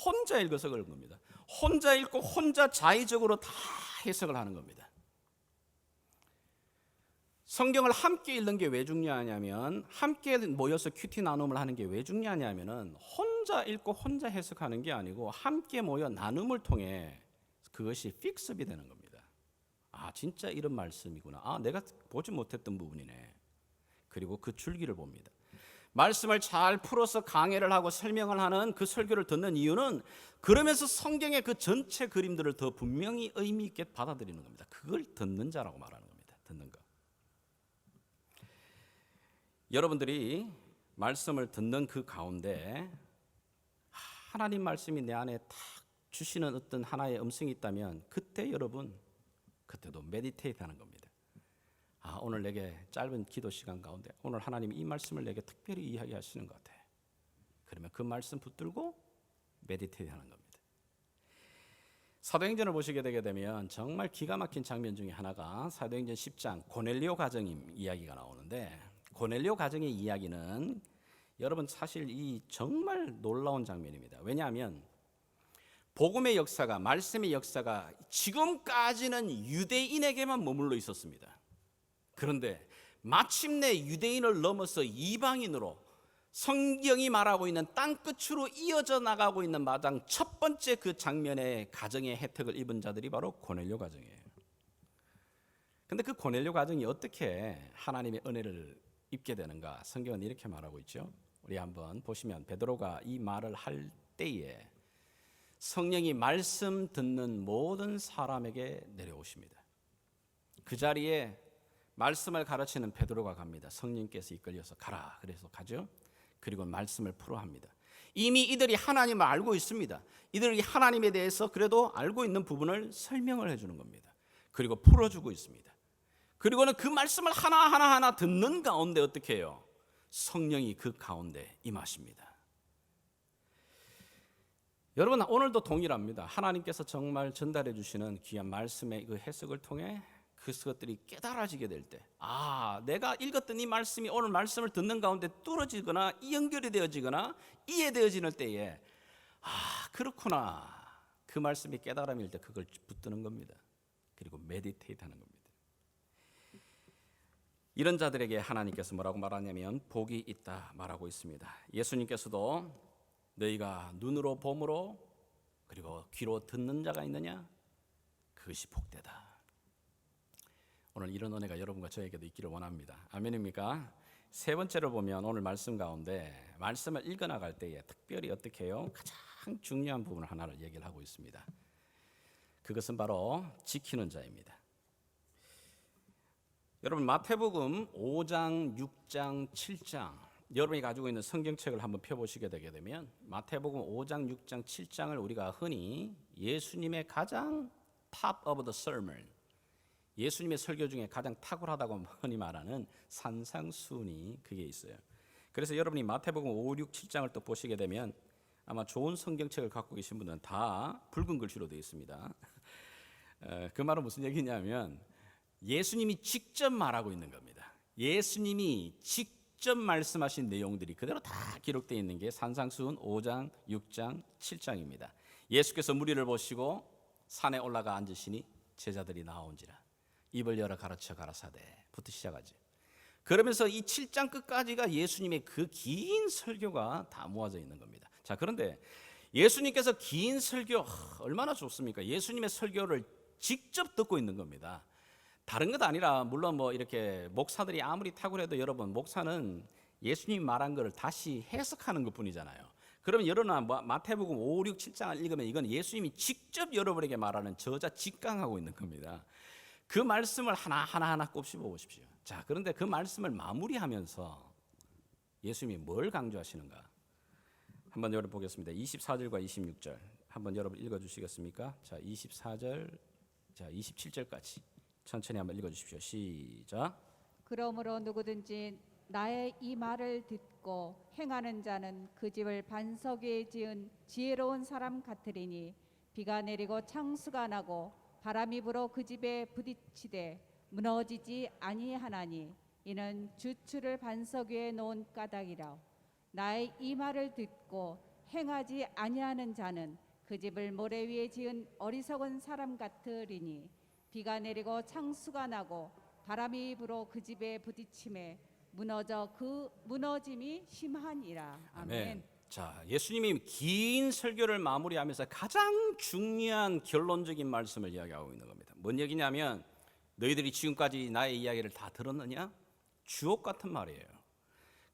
혼자 읽어서 그런 겁니다. 혼자 읽고 혼자 자의적으로 다 해석을 하는 겁니다. 성경을 함께 읽는 게 왜 중요하냐면, 함께 모여서 큐티 나눔을 하는 게 왜 중요하냐면은 혼자 읽고 혼자 해석하는 게 아니고 함께 모여 나눔을 통해 그것이 픽스업이 되는 겁니다. 아, 진짜 이런 말씀이구나. 아, 내가 보지 못했던 부분이네. 그리고 그 줄기를 봅니다. 말씀을 잘 풀어서 강해를 하고 설명을 하는 그 설교를 듣는 이유는 그러면서 성경의 그 전체 그림들을 더 분명히 의미 있게 받아들이는 겁니다. 그걸 듣는 자라고 말하는 겁니다. 듣는 거. 여러분들이 말씀을 듣는 그 가운데 하나님 말씀이 내 안에 탁 주시는 어떤 하나의 음성이 있다면 그때 여러분 그때도 메디테이트 하는 겁니다. 아, 오늘 내게 짧은 기도 시간 가운데 오늘 하나님이 이 말씀을 내게 특별히 이야기하시는 것 같아. 그러면 그 말씀 붙들고 메디테이트 하는 겁니다. 사도행전을 보시게 되게 되면 정말 기가 막힌 장면 중에 하나가 사도행전 10장 고넬료 가정 이야기가 나오는데, 고넬료 가정의 이야기는 여러분 사실 이 정말 놀라운 장면입니다. 왜냐하면 복음의 역사가, 말씀의 역사가 지금까지는 유대인에게만 머물러 있었습니다. 그런데 마침내 유대인을 넘어서 이방인으로 성경이 말하고 있는 땅끝으로 이어져 나가고 있는 마당 첫 번째 그 장면의 가정의 혜택을 입은 자들이 바로 고넬료 가정이에요. 그런데 그 고넬료 가정이 어떻게 하나님의 은혜를 입게 되는가? 성경은 이렇게 말하고 있죠. 우리 한번 보시면 베드로가 이 말을 할 때에 성령이 말씀 듣는 모든 사람에게 내려오십니다. 그 자리에 말씀을 가르치는 베드로가 갑니다. 성령께서 이끌려서 가라. 그래서 가죠. 그리고 말씀을 풀어 합니다. 이미 이들이 하나님을 알고 있습니다. 이들이 하나님에 대해서 그래도 알고 있는 부분을 설명을 해주는 겁니다. 그리고 풀어주고 있습니다. 그리고는 그 말씀을 하나하나 듣는 가운데 어떻게 해요? 성령이 그 가운데 임하십니다. 여러분, 오늘도 동일합니다. 하나님께서 정말 전달해 주시는 귀한 말씀의 그 해석을 통해 그것들이 깨달아지게 될 때, 아, 내가 읽었던 이 말씀이 오늘 말씀을 듣는 가운데 뚫어지거나 연결이 되어지거나 이해되어지는 때에, 아, 그렇구나, 그 말씀이 깨달음일 때 그걸 붙드는 겁니다. 그리고 메디테이트 하는 겁니다. 이런 자들에게 하나님께서 뭐라고 말하냐면 복이 있다 말하고 있습니다. 예수님께서도 너희가 눈으로 봄으로 그리고 귀로 듣는 자가 있느냐? 그것이 복되다. 오늘 이런 은혜가 여러분과 저에게도 있기를 원합니다. 아멘입니까? 세 번째로 보면 오늘 말씀 가운데 말씀을 읽어나갈 때에 특별히 어떻게 해요? 가장 중요한 부분을 하나를 얘기를 하고 있습니다. 그것은 바로 지키는 자입니다. 여러분, 마태복음 5장, 6장, 7장 여러분이 가지고 있는 성경책을 한번 펴보시게 되게 되면 마태복음 5장, 6장, 7장을 우리가 흔히 예수님의 가장 top of the sermon, 예수님의 설교 중에 가장 탁월하다고 흔히 말하는 산상수훈이 그게 있어요. 그래서 여러분이 마태복음 5, 6, 7장을 또 보시게 되면 아마 좋은 성경책을 갖고 계신 분들은 다 붉은 글씨로 되어 있습니다. 그 말은 무슨 얘기냐면 예수님이 직접 말하고 있는 겁니다. 예수님이 직접 말씀하신 내용들이 그대로 다 기록되어 있는 게 산상수훈 5장, 6장, 7장입니다. 예수께서 무리를 보시고 산에 올라가 앉으시니 제자들이 나온지라 입을 열어 가르쳐 가라사대부터 시작하죠. 그러면서 이 7장 끝까지가 예수님의 그 긴 설교가 다 모아져 있는 겁니다. 자, 그런데 예수님께서 긴 설교 얼마나 좋습니까? 예수님의 설교를 직접 듣고 있는 겁니다. 다른 것 아니라 물론 뭐 이렇게 목사들이 아무리 탁월해도 여러분 목사는 예수님이 말한 것을 다시 해석하는 것뿐이잖아요. 그러면 여러분 마태복음 5, 6, 7장을 읽으면 이건 예수님이 직접 여러분에게 말하는 저자 직강하고 있는 겁니다. 그 말씀을 하나하나 꼽씹어 보십시오. 자, 그런데 그 말씀을 마무리하면서 예수님이 뭘 강조하시는가? 한번 여러분 보겠습니다. 24절과 26절 한번 여러분 읽어주시겠습니까? 자, 24절, 자 27절까지 천천히 한번 읽어주십시오. 시작. 그러므로 누구든지 나의 이 말을 듣고 행하는 자는 그 집을 반석 위에 지은 지혜로운 사람 같으리니 비가 내리고 창수가 나고 바람이 불어 그 집에 부딪히되 무너지지 아니하나니 이는 주추를 반석 위에 놓은 까닭이라. 나의 이 말을 듣고 행하지 아니하는 자는 그 집을 모래 위에 지은 어리석은 사람 같으리니 비가 내리고 창수가 나고 바람이 불어 그 집에 부딪힘에 무너져 그 무너짐이 심하니라. 아멘. 자, 예수님이 긴 설교를 마무리하면서 가장 중요한 결론적인 말씀을 이야기하고 있는 겁니다. 뭔 얘기냐면 너희들이 지금까지 나의 이야기를 다 들었느냐? 주옥 같은 말이에요.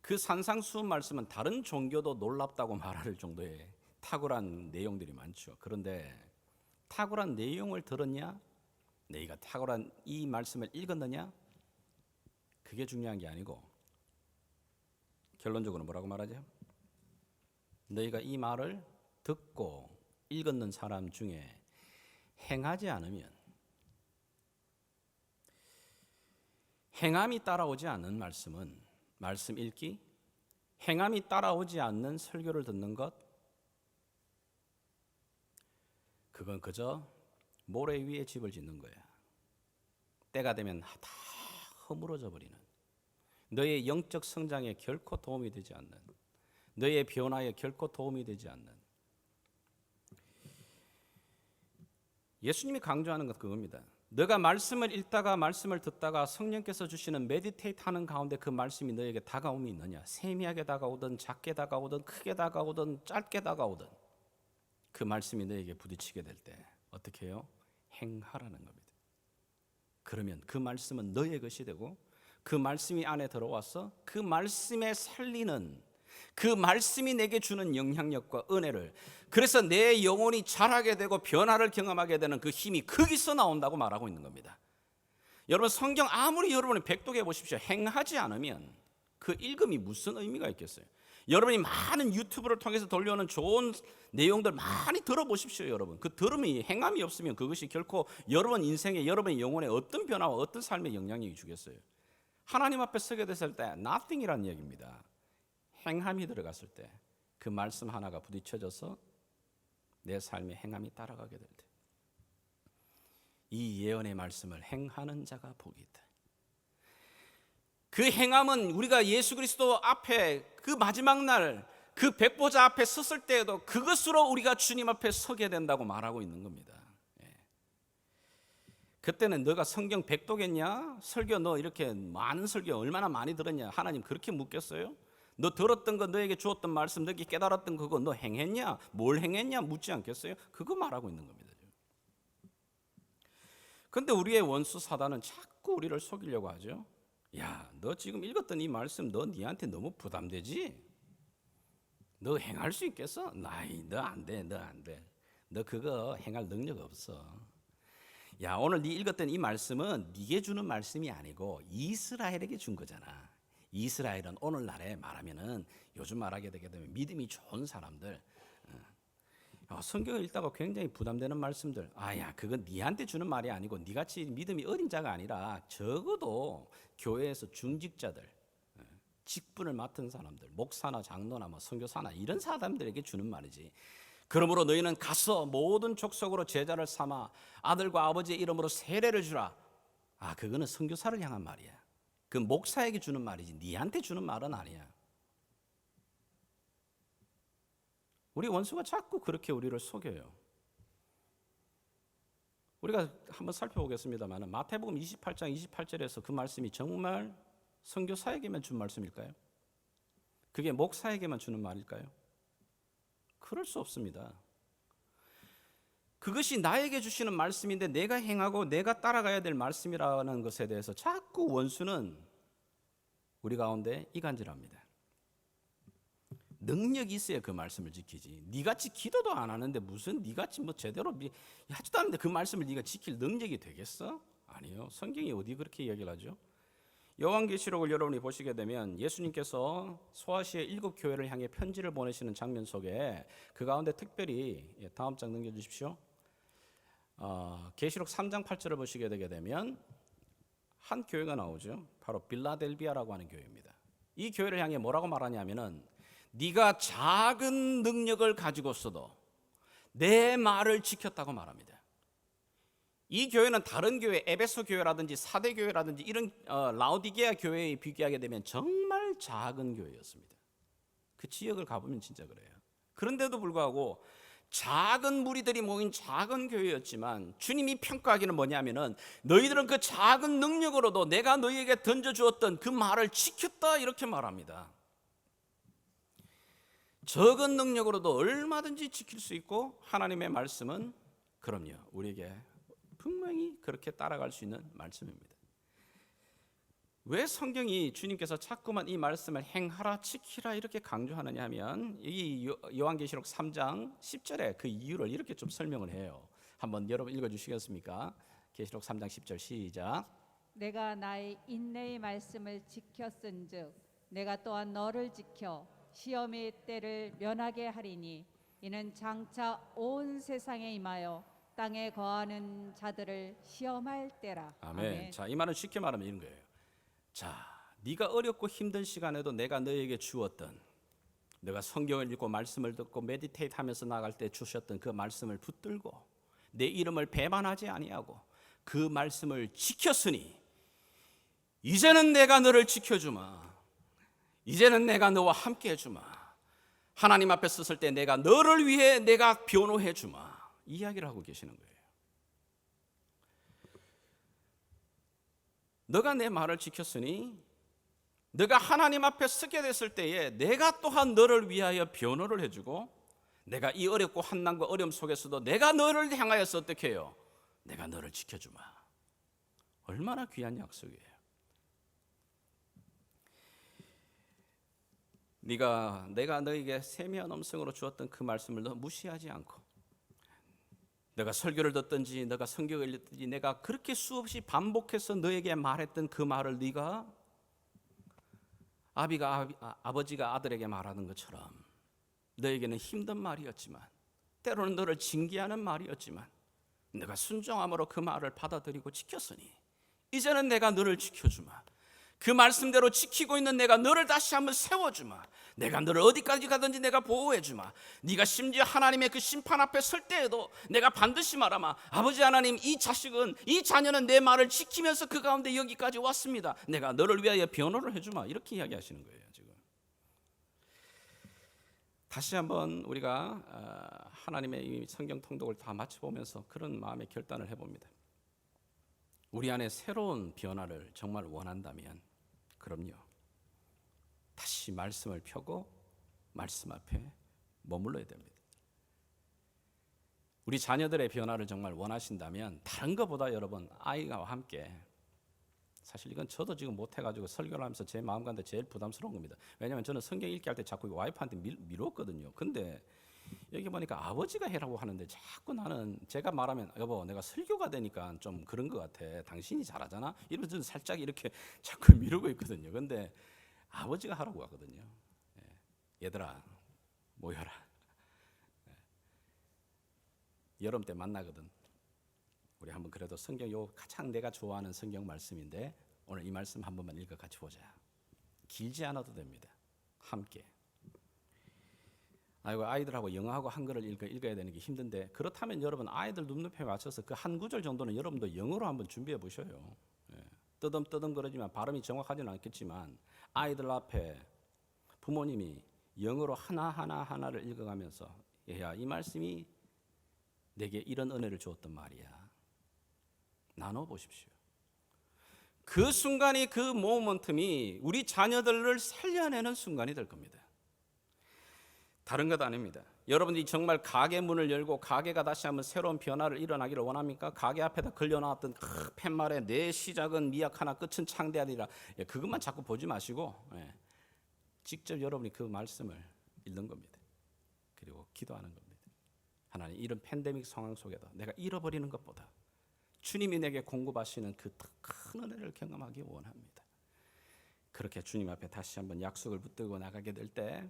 그 산상수훈 말씀은 다른 종교도 놀랍다고 말할 정도의 탁월한 내용들이 많죠. 그런데 탁월한 내용을 들었냐? 너희가 탁월한 이 말씀을 읽었느냐? 그게 중요한 게 아니고 결론적으로 뭐라고 말하죠? 너희가 이 말을 듣고 읽었는 사람 중에 행하지 않으면, 행함이 따라오지 않는 말씀은 말씀 읽기, 행함이 따라오지 않는 설교를 듣는 것, 그건 그저 모래 위에 집을 짓는 거야. 때가 되면 다 허물어져 버리는, 너의 영적 성장에 결코 도움이 되지 않는, 너의 변화에 결코 도움이 되지 않는. 예수님이 강조하는 것 그겁니다. 너가 말씀을 읽다가 말씀을 듣다가 성령께서 주시는 메디테이트 하는 가운데 그 말씀이 너에게 다가옴이 있느냐? 세미하게 다가오든 작게 다가오든 크게 다가오든 짧게 다가오든 그 말씀이 너에게 부딪히게 될 때 어떻게 해요? 행하라는 겁니다. 그러면 그 말씀은 너의 것이 되고 그 말씀이 안에 들어와서 그 말씀에 살리는, 그 말씀이 내게 주는 영향력과 은혜를, 그래서 내 영혼이 자라게 되고 변화를 경험하게 되는 그 힘이 거기서 나온다고 말하고 있는 겁니다. 여러분, 성경 아무리 여러분이 백독해 보십시오. 행하지 않으면 그 읽음이 무슨 의미가 있겠어요? 여러분이 많은 유튜브를 통해서 돌려오는 좋은 내용들 많이 들어보십시오. 여러분, 그 들음이 행함이 없으면 그것이 결코 여러분 인생에, 여러분의 영혼에 어떤 변화와 어떤 삶의 영향력이 주겠어요? 하나님 앞에 서게 됐을 때 nothing이라는 얘기입니다. 행함이 들어갔을 때 그 말씀 하나가 부딪혀져서 내 삶의 행함이 따라가게 될 때, 이 예언의 말씀을 행하는 자가 복이 있다. 그 행함은 우리가 예수 그리스도 앞에 그 마지막 날 그 백보자 앞에 섰을 때에도 그것으로 우리가 주님 앞에 서게 된다고 말하고 있는 겁니다. 그때는 너가 성경 백독했냐? 설교 너 이렇게 많은 설교 얼마나 많이 들었냐? 하나님 그렇게 묻겠어요? 너 들었던 거, 너에게 주었던 말씀, 너에게 깨달았던 그거 너 행했냐? 뭘 행했냐? 묻지 않겠어요? 그거 말하고 있는 겁니다. 그런데 우리의 원수 사단은 자꾸 우리를 속이려고 하죠. 야, 너 지금 읽었던 이 말씀 너 니한테 너무 부담되지? 너 행할 수 있겠어? 나이, 너 안 돼, 너 안 돼. 너 그거 행할 능력 없어. 야, 오늘 네 읽었던 이 말씀은 네게 주는 말씀이 아니고 이스라엘에게 준 거잖아. 이스라엘은 오늘날에 말하면은 요즘 말하게 되게 되면 믿음이 좋은 사람들, 성경을 읽다가 굉장히 부담되는 말씀들, 아야 그건 네한테 주는 말이 아니고 네같이 믿음이 어린 자가 아니라 적어도 교회에서 중직자들, 직분을 맡은 사람들, 목사나 장로나 뭐 선교사나 이런 사람들에게 주는 말이지. 그러므로 너희는 가서 모든 족속으로 제자를 삼아 아들과 아버지의 이름으로 세례를 주라. 아, 그거는 선교사를 향한 말이야. 그 목사에게 주는 말이지 네한테 주는 말은 아니야. 우리 원수가 자꾸 그렇게 우리를 속여요. 우리가 한번 살펴보겠습니다만 마태복음 28장 28절에서 그 말씀이 정말 선교사에게만 준 말씀일까요? 그게 목사에게만 주는 말일까요? 그럴 수 없습니다. 그것이 나에게 주시는 말씀인데 내가 행하고 내가 따라가야 될 말씀이라는 것에 대해서 자꾸 원수는 우리 가운데 이간질합니다. 능력이 있어야 그 말씀을 지키지. 네같이 기도도 안 하는데 무슨 네같이 뭐 제대로 하지도 않는데 그 말씀을 네가 지킬 능력이 되겠어? 아니요. 성경이 어디 그렇게 이야기를 하죠? 요한계시록을 여러분이 보시게 되면 예수님께서 소아시아 7 교회를 향해 편지를 보내시는 장면 속에 그 가운데 특별히 다음 장 넘겨주십시오. 계시록 3장 8절을 보시게 되게 되면 한 교회가 나오죠. 바로 빌라델비아라고 하는 교회입니다. 이 교회를 향해 뭐라고 말하냐면은 네가 작은 능력을 가지고서도 내 말을 지켰다고 말합니다. 이 교회는 다른 교회, 에베소 교회라든지 사대 교회라든지 이런 라오디게아 교회에 비교하게 되면 정말 작은 교회였습니다. 그 지역을 가보면 진짜 그래요. 그런데도 불구하고 작은 무리들이 모인 작은 교회였지만 주님이 평가하기는 뭐냐면은 너희들은 그 작은 능력으로도 내가 너희에게 던져주었던 그 말을 지켰다 이렇게 말합니다. 적은 능력으로도 얼마든지 지킬 수 있고 하나님의 말씀은 그럼요 우리에게 분명히 그렇게 따라갈 수 있는 말씀입니다. 왜 성경이 주님께서 자꾸만 이 말씀을 행하라 지키라 이렇게 강조하느냐 하면 이 요한계시록 3장 10절에 그 이유를 이렇게 좀 설명을 해요. 한번 여러분 읽어주시겠습니까? 계시록 3장 10절 시작. 내가 나의 인내의 말씀을 지켰은즉 내가 또한 너를 지켜 시험의 때를 면하게 하리니 이는 장차 온 세상에 임하여 땅에 거하는 자들을 시험할 때라. 아멘. 자, 이 말은 쉽게 말하면 이런 거예요. 자, 네가 어렵고 힘든 시간에도 내가 너에게 주었던, 내가 성경을 읽고 말씀을 듣고 메디테이트 하면서 나갈 때 주셨던 그 말씀을 붙들고 내 이름을 배반하지 아니하고 그 말씀을 지켰으니 이제는 내가 너를 지켜주마. 이제는 내가 너와 함께 해주마. 하나님 앞에 섰을 때 내가 너를 위해 내가 변호해주마. 이 이야기를 하고 계시는 거예요. 너가 내 말을 지켰으니 너가 하나님 앞에 서게 됐을 때에 내가 또한 너를 위하여 변호를 해주고 내가 이 어렵고 환난과 어려움 속에서도 내가 너를 향하여서 어떻게 해요? 내가 너를 지켜주마. 얼마나 귀한 약속이에요. 내가 너에게 세미한 음성으로 주었던 그 말씀을 너 무시하지 않고 내가 설교를 듣든지 내가 성경을 읽든지 내가 그렇게 수없이 반복해서 너에게 말했던 그 말을 네가 아버지가 아들에게 말하는 것처럼 너에게는 힘든 말이었지만 때로는 너를 징계하는 말이었지만 내가 순종함으로 그 말을 받아들이고 지켰으니 이제는 내가 너를 지켜주마. 그 말씀대로 지키고 있는 내가 너를 다시 한번 세워주마. 내가 너를 어디까지 가든지 내가 보호해주마. 네가 심지어 하나님의 그 심판 앞에 설 때에도 내가 반드시 말하마. 아버지 하나님, 이 자녀는 내 말을 지키면서 그 가운데 여기까지 왔습니다. 내가 너를 위하여 변호를 해주마. 이렇게 이야기하시는 거예요. 지금 다시 한번 우리가 하나님의 이 성경 통독을 다 마쳐보면서 그런 마음의 결단을 해봅니다. 우리 안에 새로운 변화를 정말 원한다면 그럼요, 다시 말씀을 펴고 말씀 앞에 머물러야 됩니다. 우리 자녀들의 변화를 정말 원하신다면 다른 것보다 여러분 아이와 함께, 사실 이건 저도 지금 못해가지고 설교를 하면서 제 마음 가운데 제일 부담스러운 겁니다. 왜냐하면 저는 성경 읽기 할 때 자꾸 와이프한테 미뤘거든요. 근데 여기 보니까 아버지가 해라고 하는데 자꾸 나는 제가 말하면 여보 내가 설교가 되니까 좀 그런 것 같아. 당신이 잘하잖아. 이러면서 저는 살짝 이렇게 자꾸 미루고 있거든요. 근데 아버지가 하라고 하거든요. 얘들아 모여라. 여름 때 만나거든. 우리 한번 그래도 성경 요 가장 내가 좋아하는 성경 말씀인데 오늘 이 말씀 한 번만 읽어 같이 보자. 길지 않아도 됩니다. 함께. 아이고 아이들하고 영어하고 한글을 읽어야 되는 게 힘든데 그렇다면 여러분 아이들 눈높이에 맞춰서 그 한 구절 정도는 여러분도 영어로 한번 준비해 보셔요. 뜨듬뜨듬 그러지만 발음이 정확하지는 않겠지만 아이들 앞에 부모님이 영어로 하나를 읽어가면서 얘야 이 말씀이 내게 이런 은혜를 주었단 말이야. 나눠보십시오. 그 순간이 그 모먼텀이 우리 자녀들을 살려내는 순간이 될 겁니다. 다른 것 아닙니다. 여러분들이 정말 가게 문을 열고 가게가 다시 한번 새로운 변화를 일어나기를 원합니까? 가게 앞에다 걸려놨던 팻말에 내 시작은 미약하나 끝은 창대하리라. 그것만 자꾸 보지 마시고 직접 여러분이 그 말씀을 읽는 겁니다. 그리고 기도하는 겁니다. 하나님 이런 팬데믹 상황 속에도 내가 잃어버리는 것보다 주님이 내게 공급하시는 그 큰 은혜를 경험하기 원합니다. 그렇게 주님 앞에 다시 한번 약속을 붙들고 나가게 될 때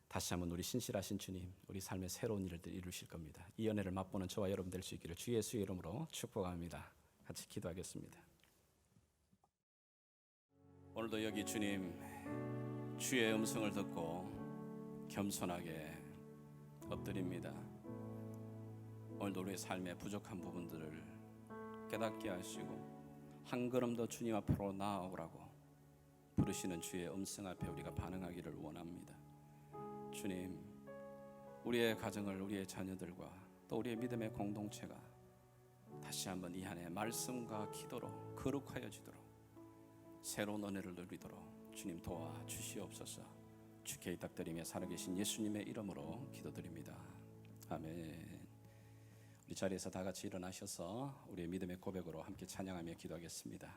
다시 한번 우리 신실하신 주님 우리 삶의 새로운 일을 이루실 겁니다. 이 은혜를 맛보는 저와 여러분 될 수 있기를 주 예수의 이름으로 축복합니다. 같이 기도하겠습니다. 오늘도 여기 주님 주의 음성을 듣고 겸손하게 엎드립니다. 오늘도 우리의 삶의 부족한 부분들을 깨닫게 하시고 한 걸음 더 주님 앞으로 나아오라고 부르시는 주의 음성 앞에 우리가 반응하기를 원합니다. 주님 우리의 가정을, 우리의 자녀들과 또 우리의 믿음의 공동체가 다시 한번 이 한해 말씀과 기도로 거룩하여지도록 새로운 은혜를 누리도록 주님 도와주시옵소서. 주께 부탁드리며 살아계신 예수님의 이름으로 기도드립니다. 아멘. 우리 자리에서 다 같이 일어나셔서 우리의 믿음의 고백으로 함께 찬양하며 기도하겠습니다.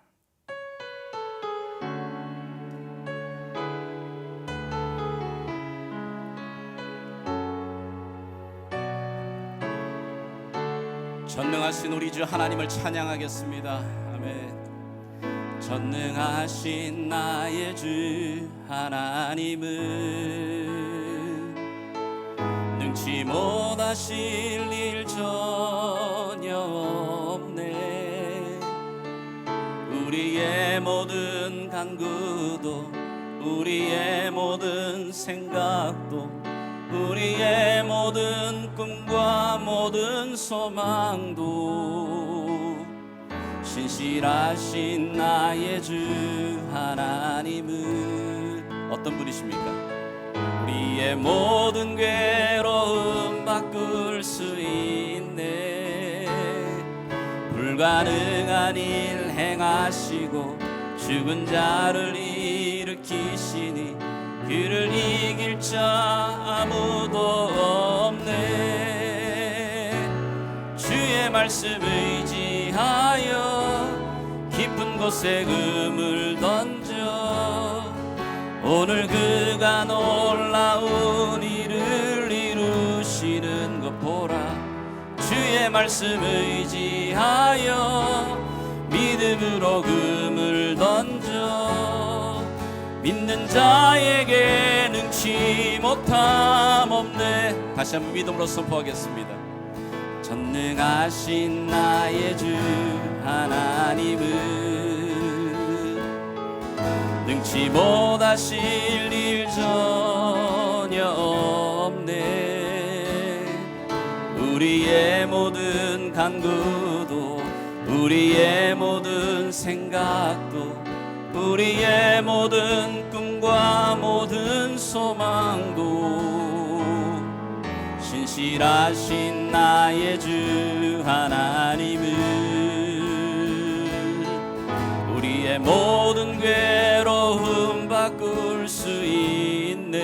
전능하신 우리 주 하나님을 찬양하겠습니다. 아멘. 전능하신 나의 주 하나님은 능치 못하실 일 전혀 없네. 우리의 모든 간구도 우리의 모든 생각도 우리의 모든 꿈과 모든 소망도 신실하신 나의 주 하나님은 어떤 분이십니까? 우리의 모든 괴로움 바꿀 수 있네. 불가능한 일 행하시고 죽은 자를 일으키시니 그를 이길 자 아무도 없네. 주의 말씀 의지하여 깊은 곳에 금을 던져 오늘 그가 놀라운 일을 이루시는 것 보라. 주의 말씀 의지하여 믿음으로 금을 던져 믿는 자에게 능치 못함 없네. 다시 한번 믿음으로 선포하겠습니다. 전능하신 나의 주 하나님은 능치 못하실 일 전혀 없네. 우리의 모든 간구도 우리의 모든 생각도 우리의 모든 꿈과 모든 소망도 신실하신 나의 주 하나님은 우리의 모든 괴로움 바꿀 수 있네.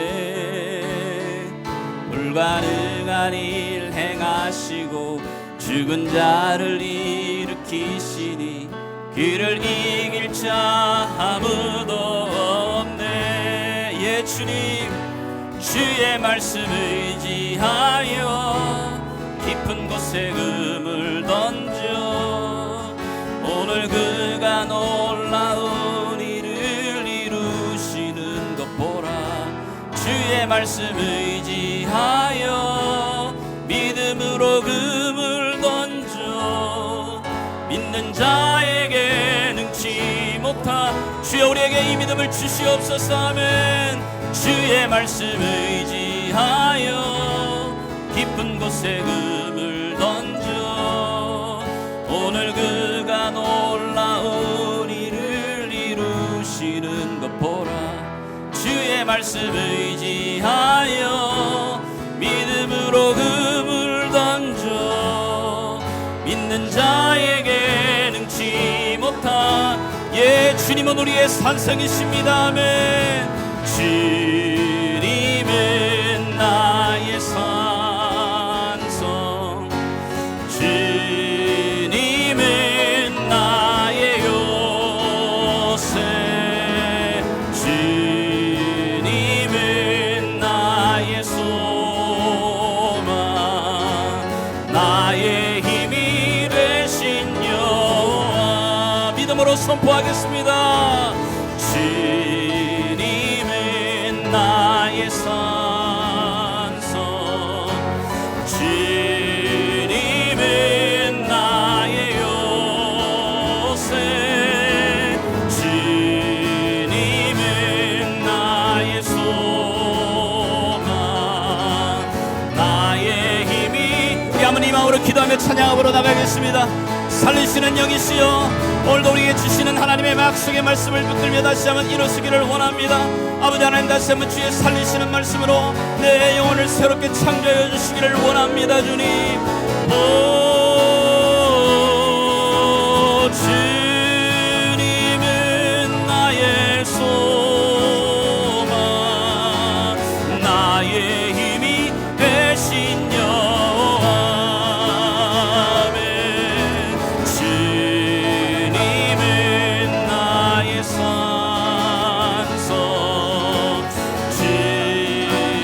불가능한 일 행하시고 죽은 자를 일으키시니 그를 이길 자 아무도 없네. 예 주님, 주의 말씀 의지하여 깊은 곳에 금을 던져 오늘 그가 놀라운 일을 이루시는 것 보라. 주의 말씀 의지하여 믿음으로 금을 던져 믿는 자에게 능치 못한 주여 우리에게 이 믿음을 주시옵소서. 아멘. 주의 말씀 의지하여 깊은 곳에 금을 던져 오늘 그가 놀라운 일을 이루시는 것 보라. 주의 말씀 의지하여 믿음으로 금을 던져 믿는 자에게 능치 못한 예 주님은 우리의 산성이십니다. 아멘. 주님은 나의 산성 주님은 나의 요새 주님은 나의 소망 나의 힘이 되신 여호와. 믿음으로 선포하겠습니다. 주님은 나의 산성 주님은 나의 요새 주님은 나의 소망 나의 힘이. 우리 한번 이 마음으로 기도하며 찬양하러 나가겠습니다. 살리시는 영이시여 오늘도 우리에게 주시는 하나님의 약속의 말씀을 붙들며 다시 한번 이루시기를 원합니다. 아버지 하나님, 다시 한번 주의 살리시는 말씀으로 내 영혼을 새롭게 창조해 주시기를 원합니다. 주님, 주님은 나의 소망, 나의 힘이 되신 여호와. 주님은 나의 산성,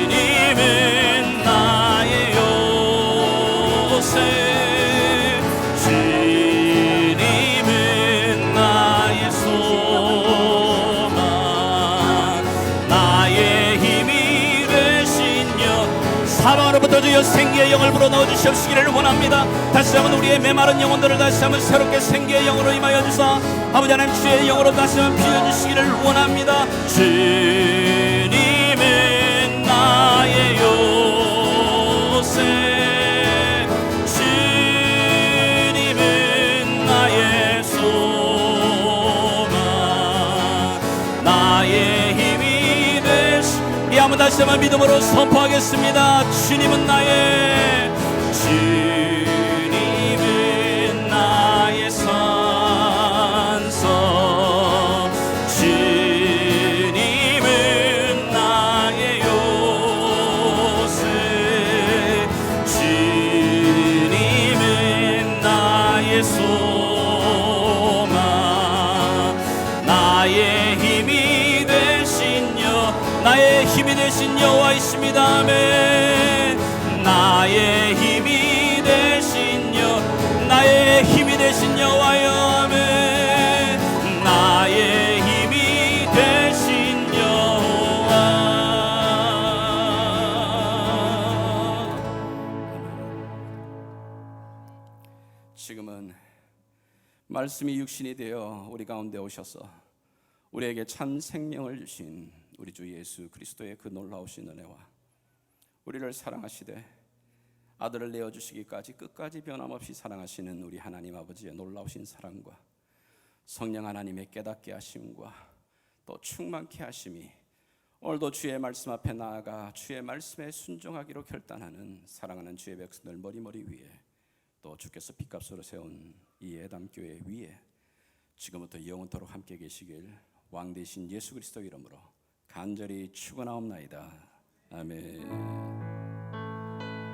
주님은 나의 요새, 주님은 나의 소망, 나의 힘이 되신 여. 사망으로부터 주여 생기의 영을 불어넣어 주시옵시기를 원합니다. 다시 한번 우리의 메마른 영혼들을 다시 한번 새롭게 생기의 영으로 임하여 주사 아버지 하나님, 주의 영으로 다시 한번 비워주시기를 원합니다. 주님은 나의 요새, 주님은 나의 소망, 나의 힘이 되시. 우리 한번 다시 한번 믿음으로 선포하겠습니다. 주님은 나의, 주님은 나의 산성, 주님은 나의 요새, 주님은 나의 소망, 나의 힘이 되신 여, 나의 힘이 되신 여호와이십니다. 아멘. 나의 힘이 되신 여, 나의 힘이 되신 여호와여. 아멘. 나의 힘이 되신 여호와. 지금은 말씀이 육신이 되어 우리 가운데 오셔서 우리에게 참 생명을 주신 우리 주 예수 그리스도의 그 놀라우신 은혜와 우리를 사랑하시되 아들을 내어주시기까지 끝까지 변함없이 사랑하시는 우리 하나님 아버지의 놀라우신 사랑과 성령 하나님의 깨닫게 하심과 또 충만케 하심이 오늘도 주의 말씀 앞에 나아가 주의 말씀에 순종하기로 결단하는 사랑하는 주의 백성들 머리머리 위에, 또 주께서 빚값으로 세운 이 예담교회 위에 지금부터 영원토록 함께 계시길 왕 되신 예수 그리스도 이름으로 간절히 축원하옵나이다. 아멘.